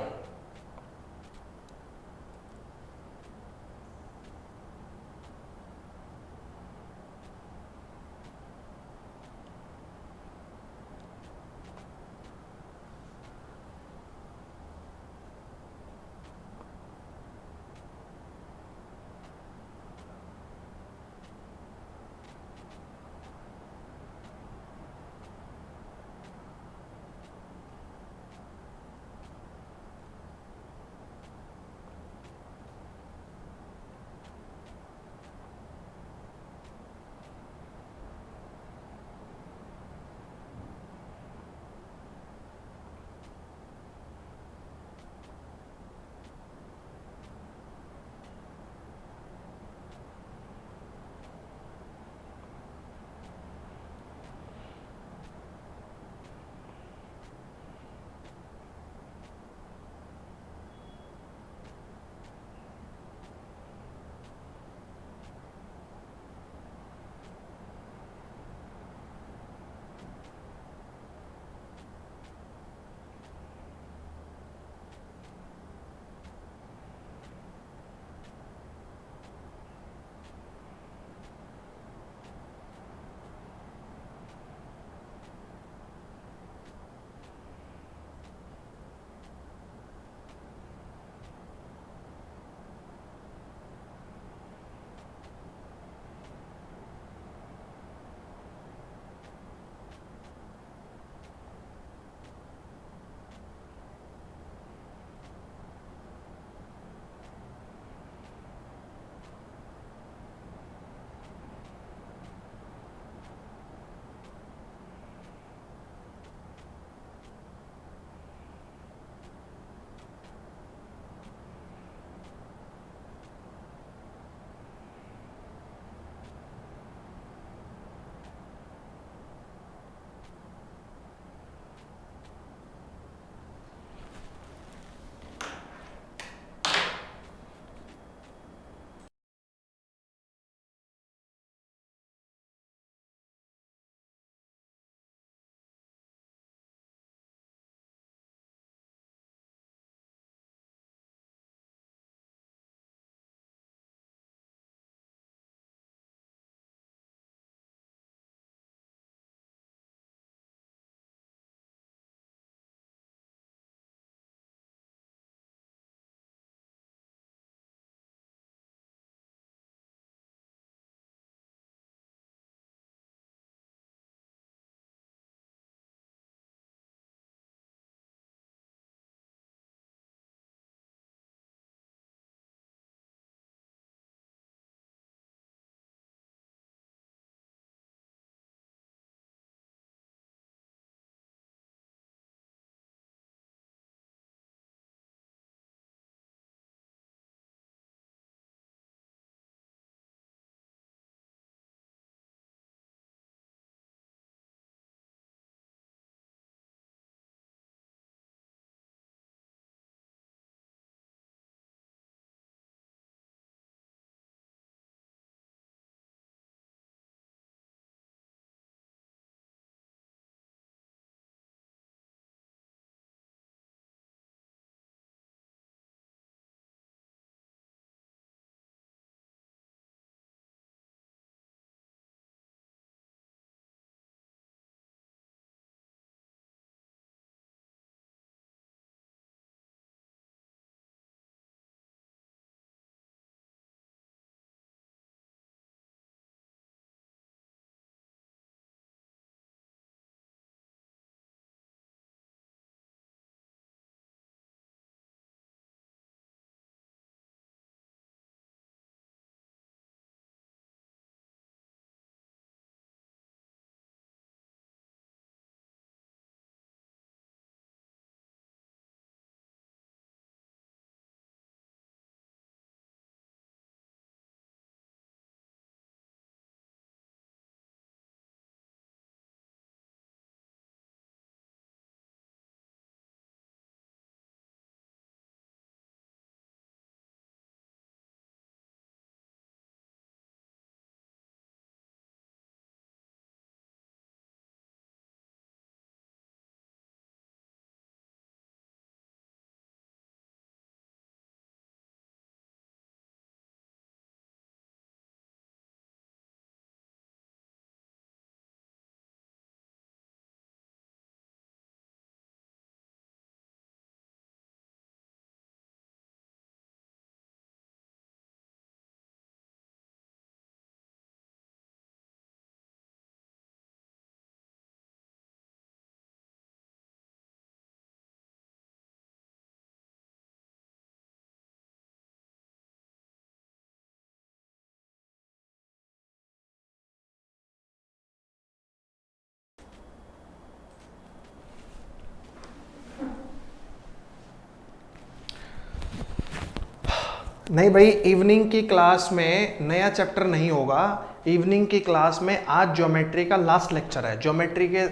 नहीं भाई, इवनिंग की क्लास में नया चैप्टर नहीं होगा। इवनिंग की क्लास में आज ज्योमेट्री का लास्ट लेक्चर है। ज्योमेट्री के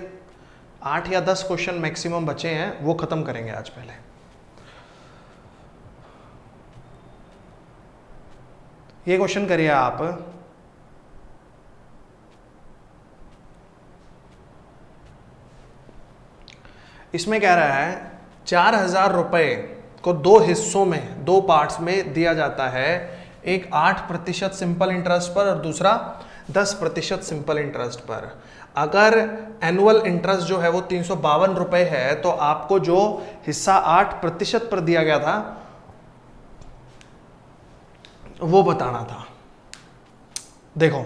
8 या 10 क्वेश्चन मैक्सिमम बचे हैं, वो खत्म करेंगे आज पहले। ये क्वेश्चन करिए आप। इसमें कह रहा है 4,000 रुपये को 2 हिस्सों में, 2 पार्ट्स में दिया जाता है। एक 8% सिंपल इंटरेस्ट पर और दूसरा 10% सिंपल इंटरेस्ट पर। अगर एनुअल इंटरेस्ट जो है वो 352 रुपये है, तो आपको जो हिस्सा 8% पर दिया गया था वो बताना था। देखो,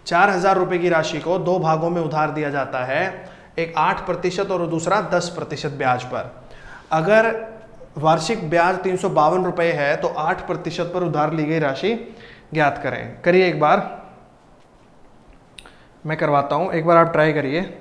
4,000 रुपये की राशि को 2 भागों में उधार दिया जाता है, एक 8% और दूसरा 10% ब्याज पर। अगर वार्षिक ब्याज 352 रुपये है तो 8% पर उधार ली गई राशि ज्ञात करें। करिए एक बार, मैं करवाता हूं, एक बार आप ट्राई करिए।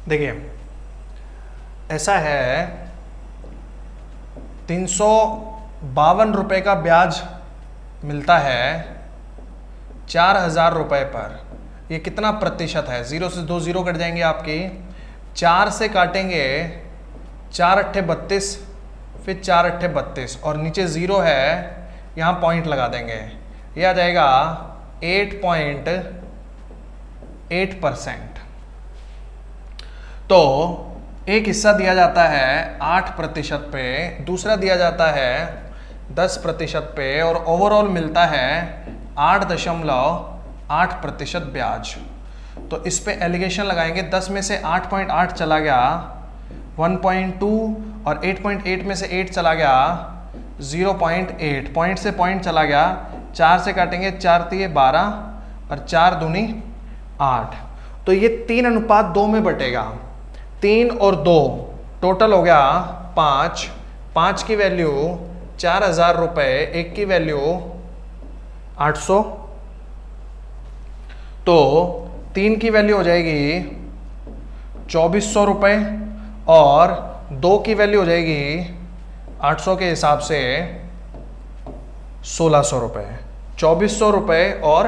देखिए, ऐसा है 352 रुपये का ब्याज मिलता है 4,000 रुपये पर। ये कितना प्रतिशत है? 0 से 2 0 कट जाएंगे आपकी, 4 से काटेंगे 4 अट्ठे 32, फिर 4 अट्ठे 32 और नीचे 0 है, यहाँ पॉइंट लगा देंगे, ये आ जाएगा 8.8%। तो एक हिस्सा दिया जाता है 8% पे, दूसरा दिया जाता है 10% पे, और ओवरऑल मिलता है 8.8% ब्याज। तो इस पे एलिगेशन लगाएंगे, 10 में से 8.8 चला गया 1.2 और 8.8 में से 8 चला गया 0.8, पॉइंट से पॉइंट चला गया, 4 से काटेंगे, 4 तिये 12 और 4 दूनी 8। तो ये 3:2 में बटेगा, 3 और 2 टोटल हो गया 5, 5 की वैल्यू 4,000 रुपये, 1 की वैल्यू 800, तो 3 की वैल्यू हो जाएगी 2400 रुपये और 2 की वैल्यू हो जाएगी 800 के हिसाब से 1600 रुपये, 2400 रुपये और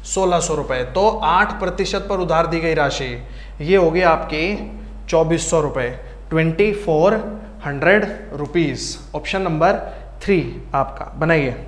1600 रुपये। तो 8% पर उधार दी गई राशि ये होगी आपकी 2400 रुपये, 2400 रुपीज़। ऑप्शन नंबर 3 आपका बनाइए।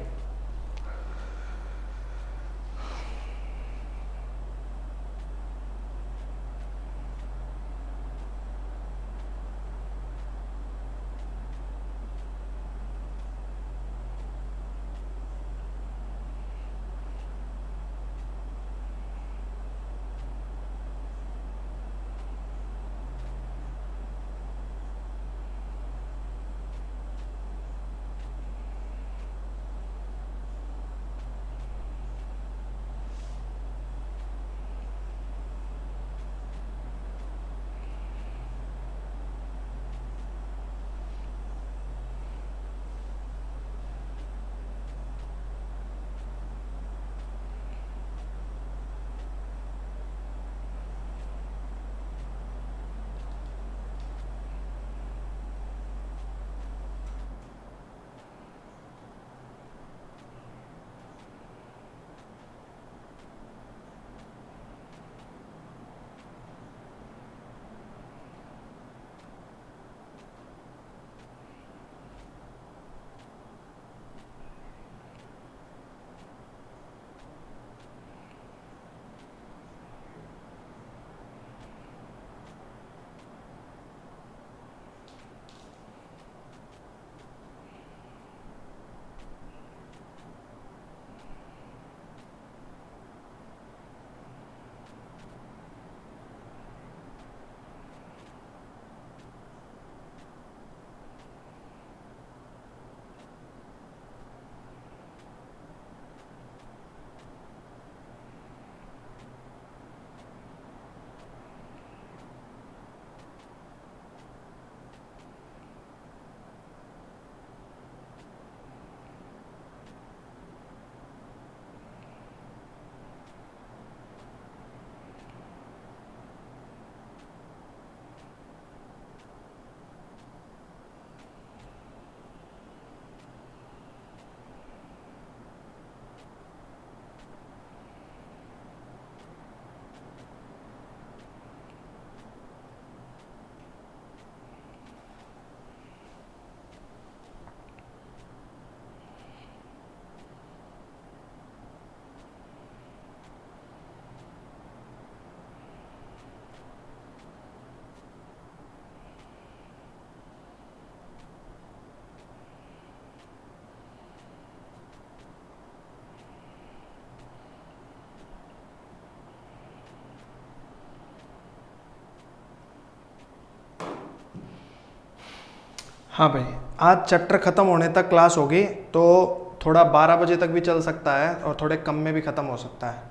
हाँ भाई, आज चैप्टर ख़त्म होने तक क्लास होगी, तो थोड़ा 12 बजे तक भी चल सकता है और थोड़े कम में भी ख़त्म हो सकता है।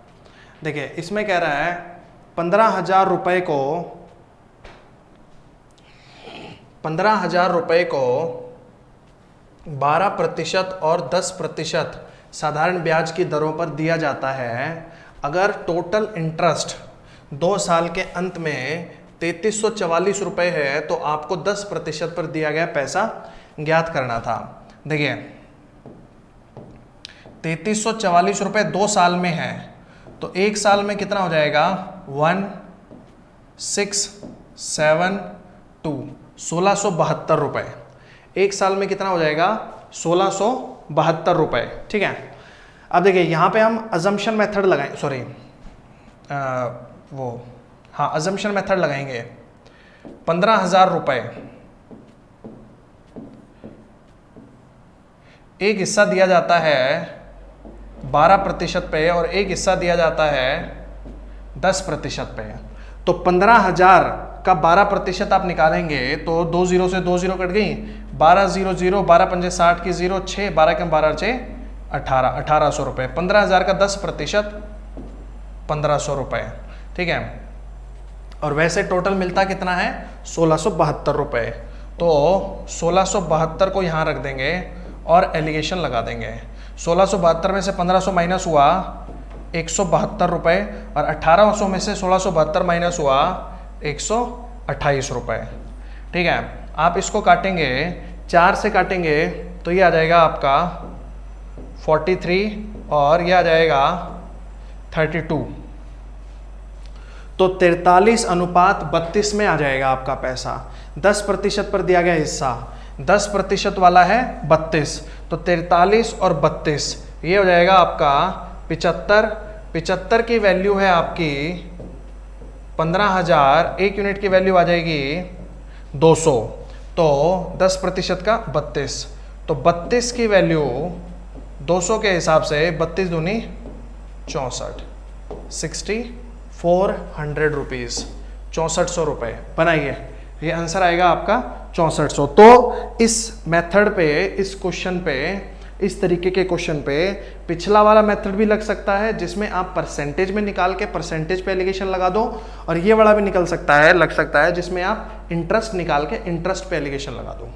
देखिए इसमें कह रहा है 15,000 रुपये को 12% और 10% साधारण ब्याज की दरों पर दिया जाता है। अगर टोटल इंटरेस्ट 2 साल के अंत में 3344 रुपये है तो आपको 10% पर दिया गया पैसा ज्ञात करना था। देखिए 3344 रुपये 2 साल में है तो 1 साल में कितना हो जाएगा 1672 1672 रुपये। 1 साल में कितना हो जाएगा 1672 रुपये। ठीक है, अब देखिए यहाँ पे हम अजम्पशन मेथड लगाएं, सॉरी अजम्पशन मेथड लगाएंगे। 15,000 रुपये एक हिस्सा दिया जाता है 12% पे और एक हिस्सा दिया जाता है 10% पे। तो 15,000 का 12% आप निकालेंगे तो 2 0 से 2 0 कट गई, 12 0 0, 12 पंजे 60 की 0, 6, 12 के 12 6, 18, 1800 रुपये। 15,000 का 10% 1500 रुपये, ठीक है। और वैसे टोटल मिलता कितना है 1672 रुपये। तो 1672 को यहाँ रख देंगे और एलिगेशन लगा देंगे। 1672 में से 1500 माइनस हुआ 172 रुपये और 1800 में से 1672 माइनस हुआ 128 रुपये, ठीक है। आप इसको काटेंगे 4 से काटेंगे तो ये आ जाएगा आपका 43 और ये आ जाएगा 32। तो 43:32 में आ जाएगा आपका पैसा। 10% पर दिया गया हिस्सा 10% वाला है 32, तो 43 और 32 ये हो जाएगा आपका 75। 75 की वैल्यू है आपकी 15,000, एक यूनिट की वैल्यू आ जाएगी 200। तो 10% का 32, तो 32 की वैल्यू 200 के हिसाब से 32 दूनी 64, 6400 रुपीज़, 6400 रुपये बनाइए। ये आंसर आएगा आपका 6400। तो इस मेथड पे, इस क्वेश्चन पे, इस तरीके के क्वेश्चन पे पिछला वाला मेथड भी लग सकता है जिसमें आप परसेंटेज में निकाल के परसेंटेज पे एलिगेशन लगा दो, और ये वाला भी निकल सकता है, लग सकता है जिसमें आप इंटरेस्ट निकाल के इंटरेस्ट पे एलिगेशन लगा दो।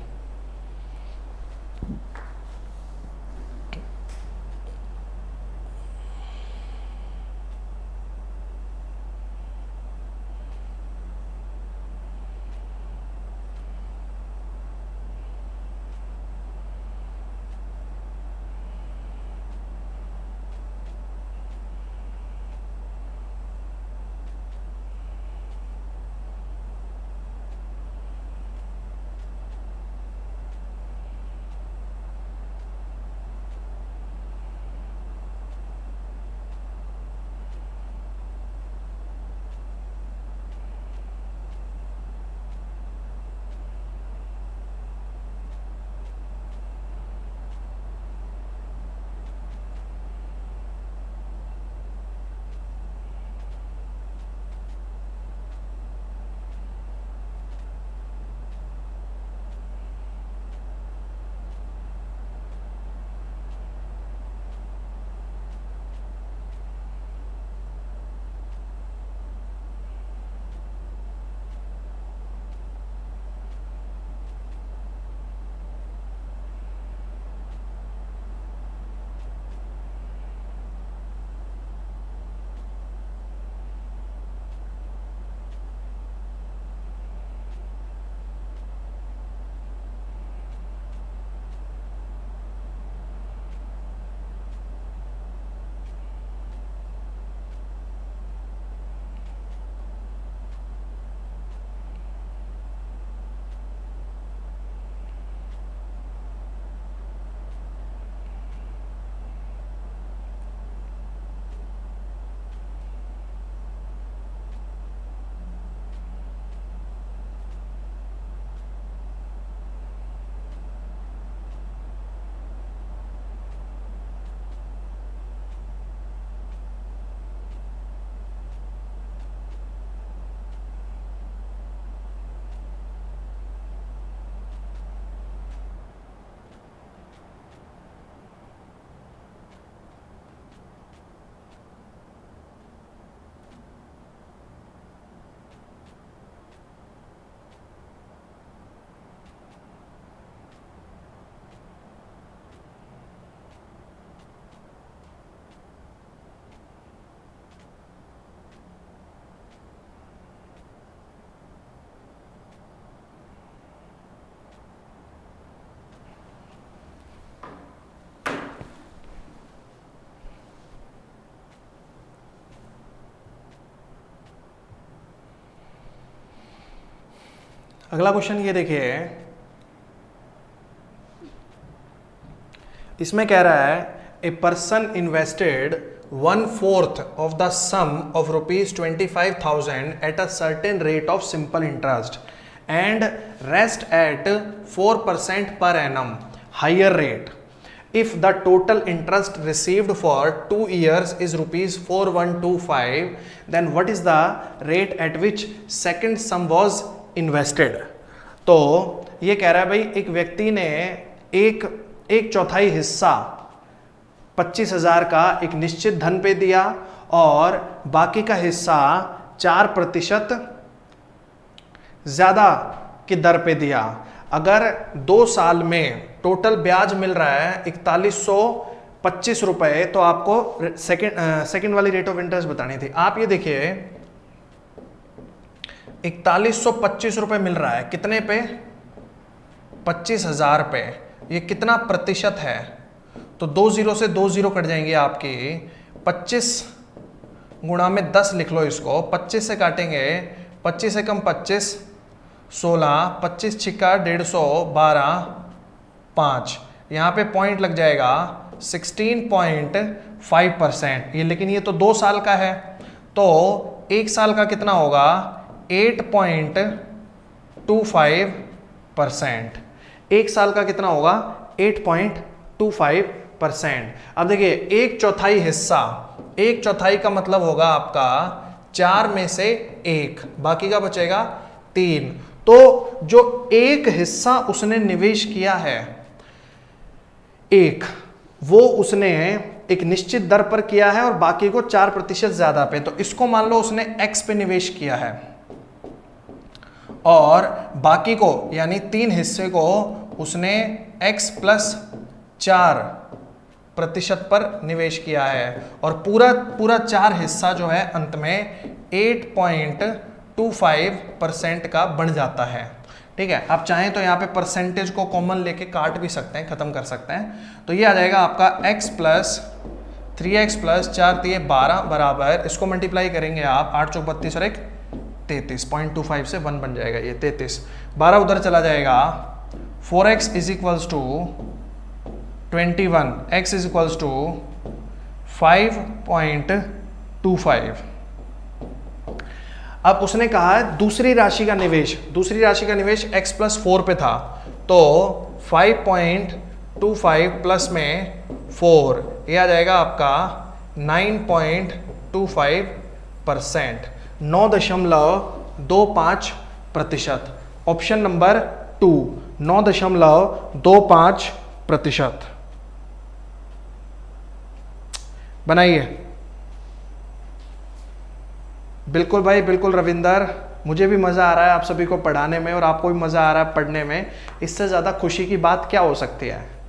अगला क्वेश्चन ये देखिए, इसमें कह रहा है a person invested 1/4 of the sum of ₹25,000 at a certain rate of simple interest and rest at 4% per annum higher rate if the total interest received for 2 years is rupees 4125, then what is the rate at which second sum was invested? तो ये कह रहा है भाई एक व्यक्ति ने एक चौथाई हिस्सा 25,000 का एक निश्चित धन पे दिया और बाकी का हिस्सा 4% ज्यादा की दर पे दिया। अगर 2 साल में टोटल ब्याज मिल रहा है 4125 रुपए, तो आपको सेकंड वाली रेट ऑफ इंटरेस्ट बतानी थी। आप ये देखिए 4125 रुपए मिल रहा है कितने पे? 25,000 पे। ये कितना प्रतिशत है? तो 2 जीरो से 2 जीरो कट जाएंगे आपकी। 25 गुणा में 10 लिख लो इसको। 25 से काटेंगे, 25 से कम 25 16, 25 छिक्का 150, 12 5, यहाँ पे पॉइंट लग जाएगा 16.5%। ये लेकिन ये तो 2 साल का है, तो 1 साल का कितना होगा? 8.25%। 1 साल का कितना होगा? 8.25%। अब देखिए 1/4 हिस्सा, 1/4 का मतलब होगा आपका 4 में से 1, बाकी का बचेगा 3। तो जो एक हिस्सा उसने निवेश किया है वो उसने एक निश्चित दर पर किया है और बाकी को 4% ज्यादा पे, तो इसको मान लो उसने x पे निवेश किया है और बाकी को यानी 3 हिस्से को उसने x + 4% पर निवेश किया है और पूरा 4 हिस्सा जो है अंत में 8.25% का बन जाता है। ठीक है, आप चाहें तो यहाँ पे परसेंटेज को कॉमन लेके काट भी सकते हैं, खत्म कर सकते हैं। तो ये आ जाएगा आपका x + 3x + 4 × 12 बराबर, इसको मल्टीप्लाई करेंगे आप 8 चौक 32 और 1 33, 0.25 से 1 बन जाएगा ये 33। 12 उधर चला जाएगा। 4x = 21, x = 5.25। अब उसने कहा है दूसरी राशि का निवेश x + 4 पे था, तो 5.25 प्लस में 4, ये आ जाएगा आपका 9.25%, 9.25%। Option number 2, 9.25%। बनाइए। बिल्कुल भाई, बिल्कुल रविंदर, मुझे भी मज़ा आ रहा है आप सभी को पढ़ाने में और आपको भी मज़ा आ रहा है पढ़ने में। इससे ज़्यादा खुशी की बात क्या हो सकती है?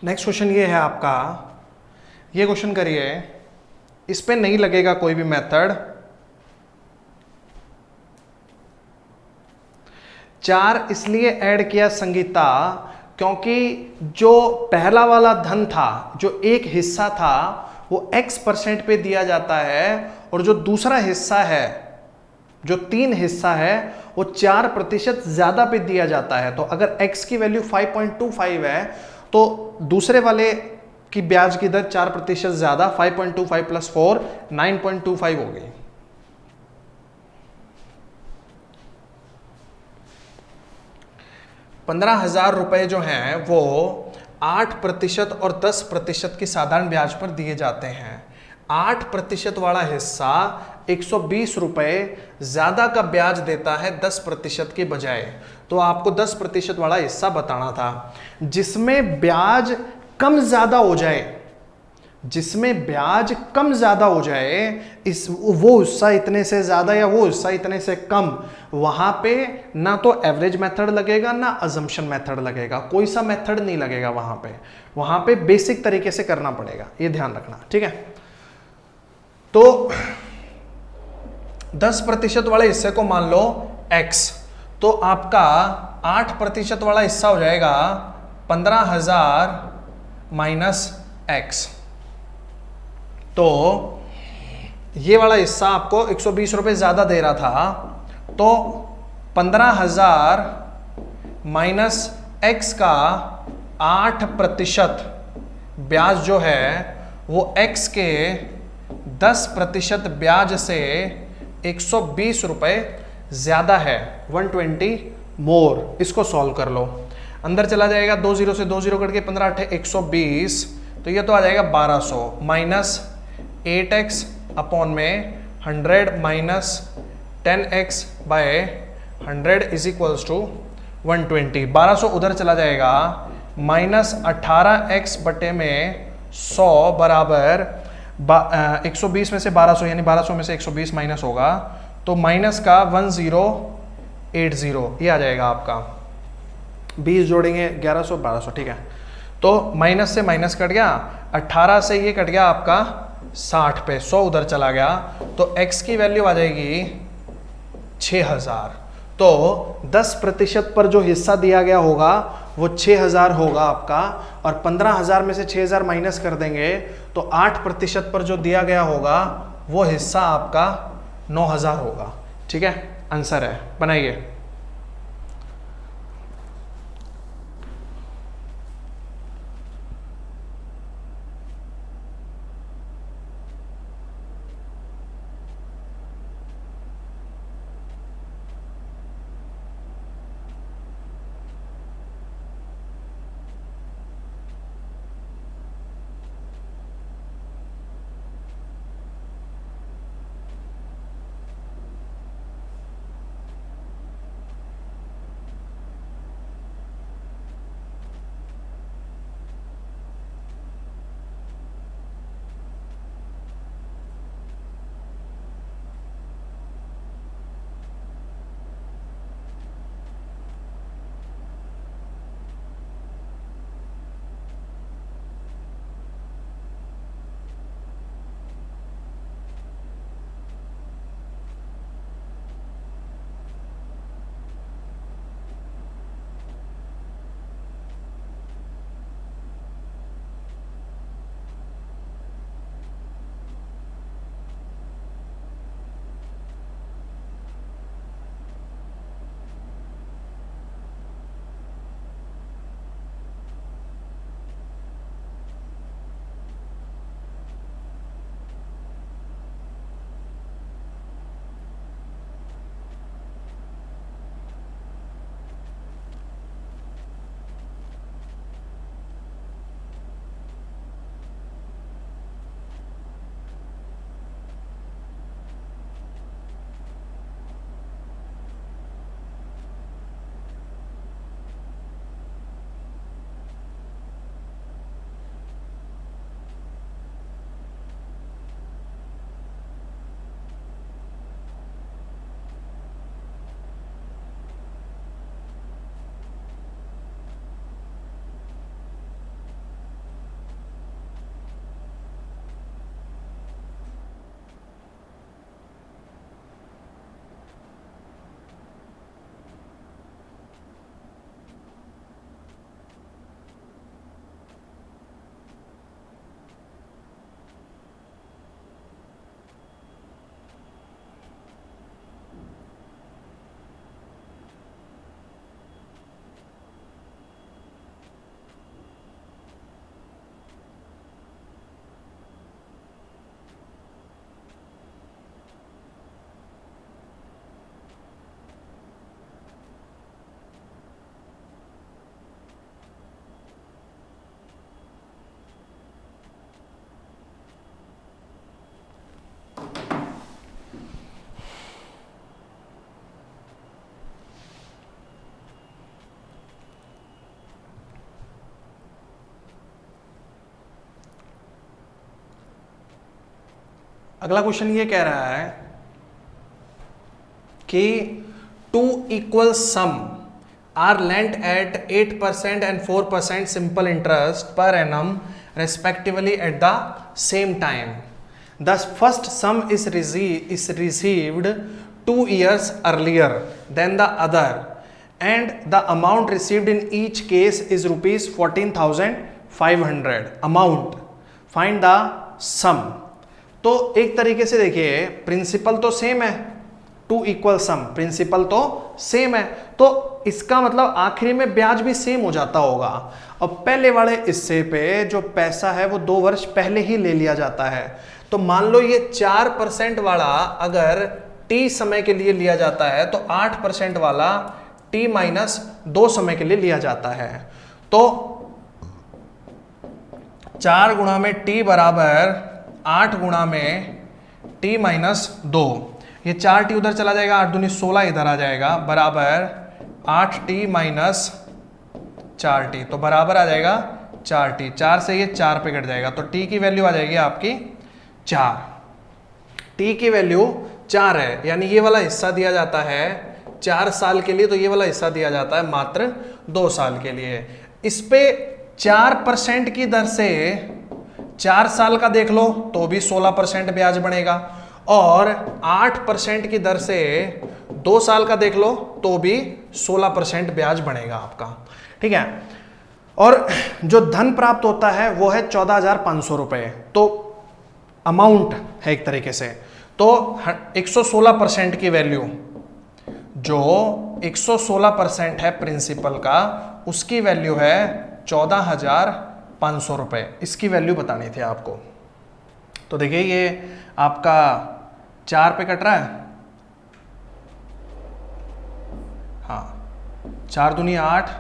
नेक्स्ट क्वेश्चन ये है आपका, ये क्वेश्चन करिए, इस पे नहीं लगेगा कोई भी मेथड। 4 इसलिए ऐड किया संगीता क्योंकि जो पहला वाला धन था, जो एक हिस्सा था वो x% पे दिया जाता है, और जो दूसरा हिस्सा है, जो 3 हिस्सा है, वो 4% ज्यादा पे दिया जाता है। तो अगर x की वैल्यू 5.25 है तो दूसरे वाले की ब्याज की दर 4% ज्यादा, 5.25 प्लस 4 9.25 हो गई। ₹15,000 जो हैं वो 8% और 10% की साधारण ब्याज पर दिए जाते हैं। 8% वाला हिस्सा ₹120 ज्यादा का ब्याज देता है 10% के बजाय। तो आपको 10% वाला हिस्सा बताना था, जिसमें ब्याज कम ज्यादा हो जाए, जिसमें ब्याज कम ज्यादा हो जाए, इस वो हिस्सा इतने से ज्यादा या वो हिस्सा इतने से कम, वहां पे ना तो एवरेज मेथड लगेगा ना अजम्पशन मेथड लगेगा, कोई सा मेथड नहीं लगेगा वहां पे बेसिक तरीके से करना पड़ेगा, ये ध्यान रखना, ठीक है। तो 10% वाले हिस्से को मान लो x, तो आपका 8% वाला हिस्सा हो जाएगा 15,000 माइनस x। तो ये वाला हिस्सा आपको 120 रुपए ज्यादा दे रहा था, तो 15,000 माइनस x का 8% ब्याज जो है वो x के 10% ब्याज से 120 रुपए ज्यादा है, 120 मोर। इसको सॉल्व कर लो, अंदर चला जाएगा 2 0 से 2 0 कट के 15 8 120, तो ये तो आ जाएगा 1200 माइनस 8x अपॉन में 100 minus 10x by 100 is equals to 120। 1200 उधर चला जाएगा, माइनस 18x बटे में 100 बराबर 120 में से 1200, यानी 1200 में से 120 माइनस होगा, तो माइनस का 1080, ये आ जाएगा आपका। 20 जोड़ेंगे 1100 1200, ठीक है। तो माइनस से माइनस कट गया, 18 से ये कट गया आपका 60 पे, 100 उधर चला गया, तो x की वैल्यू आ जाएगी 6000। तो 10% पर जो हिस्सा दिया गया होगा वो 6000 होगा आपका, और 15,000 में से 6000 माइनस कर देंगे तो 8% पर जो दिया गया होगा वो हिस्सा आपका 9000 होगा, ठीक है। आंसर है, बनाइए। अगला क्वेश्चन ये कह रहा है कि two equal sum are lent at 8% and 4% simple interest per annum respectively at the same time. The first sum is received 2 years earlier than the other and the amount received in each case is rupees 14,500. Amount. Find the sum. तो एक तरीके से देखिए, principal तो same है, two equal सम, principal तो same है, तो इसका मतलब आखिरी में ब्याज भी सेम हो जाता होगा। और पहले वाले हिस्से पे जो पैसा है वो 2 वर्ष पहले ही ले लिया जाता है। तो मान लो ये 4% वाला अगर t समय के लिए लिया जाता है तो 8% वाला t-2 समय के लिए लिया जाता है। तो 4 गुणा में t बराबर 8 गुणा में t-2, ये 4t उधर चला जाएगा, 8 दूनी 16 इधर आ जाएगा, बराबर 8t - 4t, तो बराबर आ जाएगा 4t। 4 से ये 4 पे कट जाएगा, तो t की वैल्यू आ जाएगी आपकी 4। t की वैल्यू 4 है, यानी ये वाला हिस्सा दिया जाता है 4 साल के लिए, तो ये वाला हिस्सा दिया जाता है मात्र 2 साल के लिए। इस पे 4% की दर से 4 साल का देख लो तो भी 16% ब्याज बढ़ेगा, और 8% की दर से 2 साल का देख लो तो भी 16% ब्याज बढ़ेगा आपका, ठीक है। और जो धन प्राप्त होता है वो है 14,500 रुपये, तो अमाउंट है एक तरीके से। तो 116% की वैल्यू, जो 116% है प्रिंसिपल का, उसकी वैल्यू है 14,500 रुपये। इसकी वैल्यू बतानी थी आपको। तो देखिए ये आपका 4 पे कट रहा है, हाँ, 4 दूनी 8,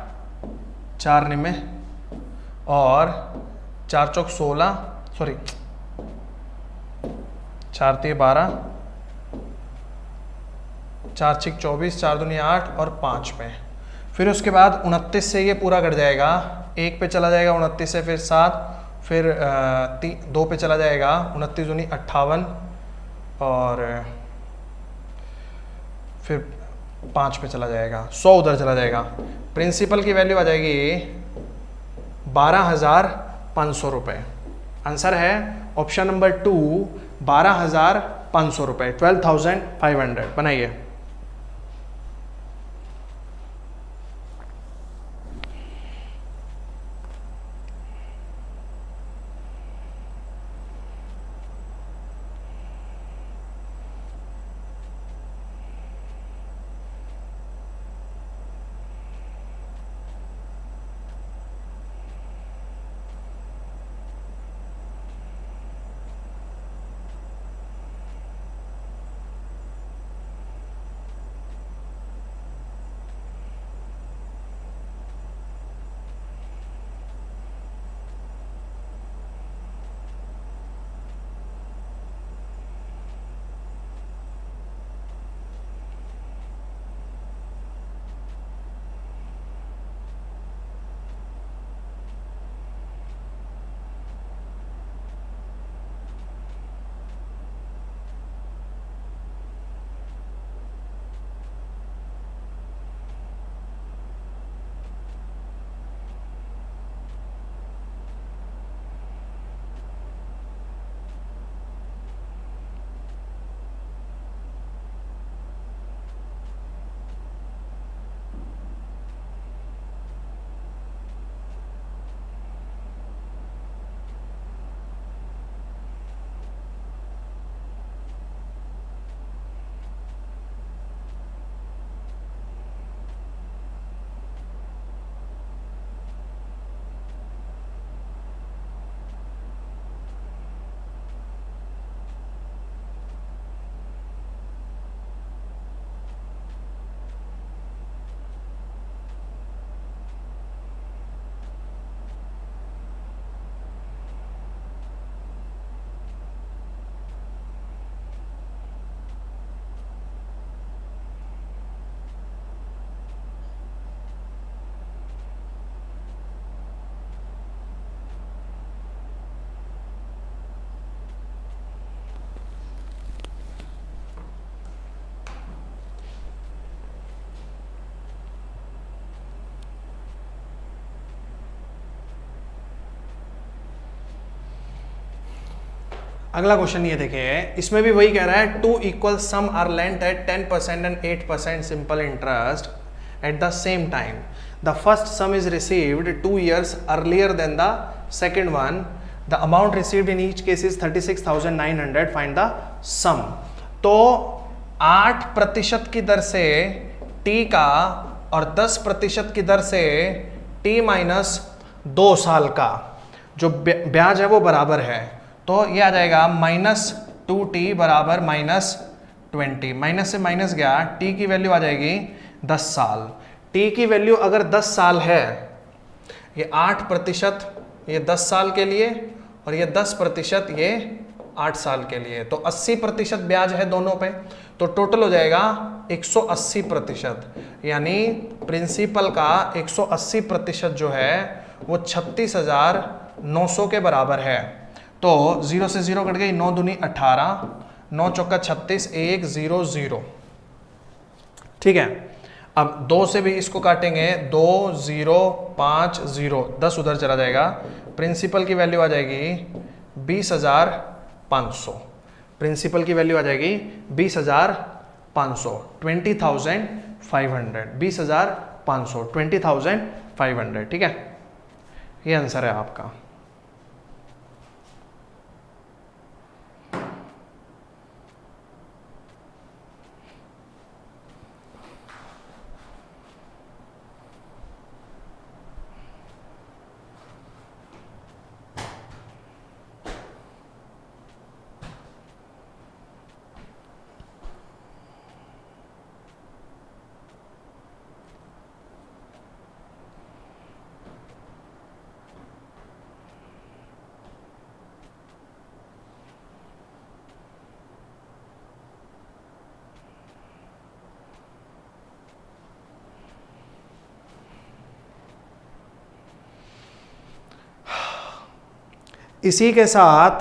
4 निमे, और 4 चौक 16, सॉरी 4 तिये 12, 4 छिक 24, 4 दूनी 8 और 5 पे। फिर उसके बाद 29 से ये पूरा कट जाएगा, 1 पे चला जाएगा 29 से, फिर 7, फिर 2 पे चला जाएगा, 29 दूनी 58, और फिर 5 पे चला जाएगा, 100 उधर चला जाएगा। प्रिंसिपल की वैल्यू आ जाएगी 12,500 रुपये। आंसर है ऑप्शन नंबर 2, 12,500 रुपये, 12,500। बनाइए। अगला क्वेश्चन ये देखिए, इसमें भी वही कह रहा है, two equal sum are lent at 10% and 8% simple interest at the same time. The first sum is received 2 years earlier than the second one. The amount received in each case is 36,900. Find the sum. तो 8% की दर से T का और 10% की दर से T minus 2 साल का जो ब्याज है वो बराबर है. तो ये आ जाएगा -2t बराबर -20. माइनस से माइनस गया, टी की वैल्यू आ जाएगी 10 साल. टी की वैल्यू अगर 10 साल है, ये 8% ये 10 साल के लिए और ये 10% ये 8 साल के लिए. तो 80% ब्याज है दोनों पे. तो टोटल हो जाएगा 180%. यानी प्रिंसिपल का 180% जो है वो 36,900 के बराबर है. तो 0 से 0 कट गई, 9 दूनी 18, 9 चौका 36, 1 0 0. ठीक है. अब 2 से भी इसको काटेंगे, 2 0 5 0, 10 उधर चला जाएगा. प्रिंसिपल की वैल्यू आ जाएगी 20,500. प्रिंसिपल की वैल्यू आ जाएगी 20,500. 20,500. 20,500. 20,500. ठीक है, ये आंसर है आपका. इसी के साथ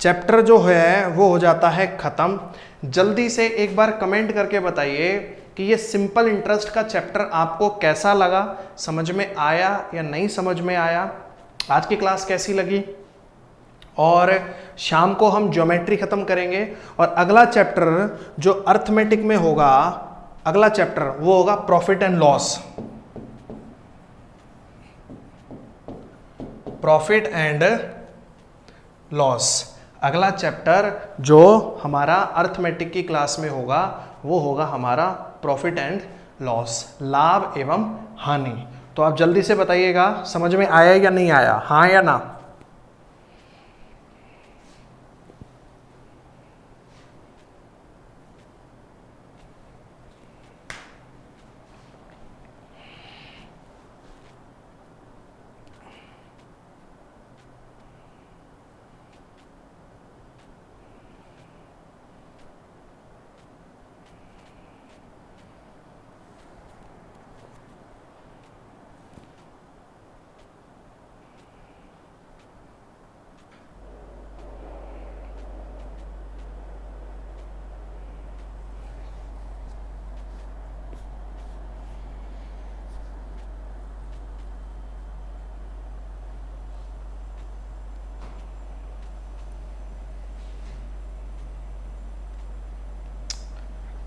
चैप्टर जो है वो हो जाता है ख़त्म. जल्दी से एक बार कमेंट करके बताइए कि ये सिंपल इंटरेस्ट का चैप्टर आपको कैसा लगा, समझ में आया या नहीं समझ में आया, आज की क्लास कैसी लगी. और शाम को हम ज्योमेट्री ख़त्म करेंगे और अगला चैप्टर जो अर्थमेटिक में होगा, अगला चैप्टर वो होगा profit and loss. Profit and loss अगला चैप्टर जो हमारा अर्थमेटिक की क्लास में होगा वो होगा हमारा प्रॉफिट एंड लॉस, लाभ एवं हानि. तो आप जल्दी से बताइएगा समझ में आया या नहीं आया, हाँ या ना.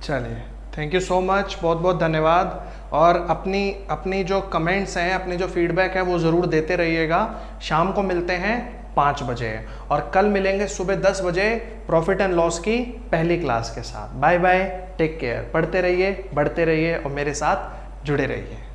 चलिए, थैंक यू सो मच, बहुत बहुत धन्यवाद. और अपनी जो कमेंट्स हैं, अपनी जो फीडबैक है वो ज़रूर देते रहिएगा. शाम को मिलते हैं 5 बजे और कल मिलेंगे सुबह 10 बजे प्रॉफिट एंड लॉस की पहली क्लास के साथ. Bye bye, take care. पढ़ते रहिए, बढ़ते रहिए और मेरे साथ जुड़े रहिए.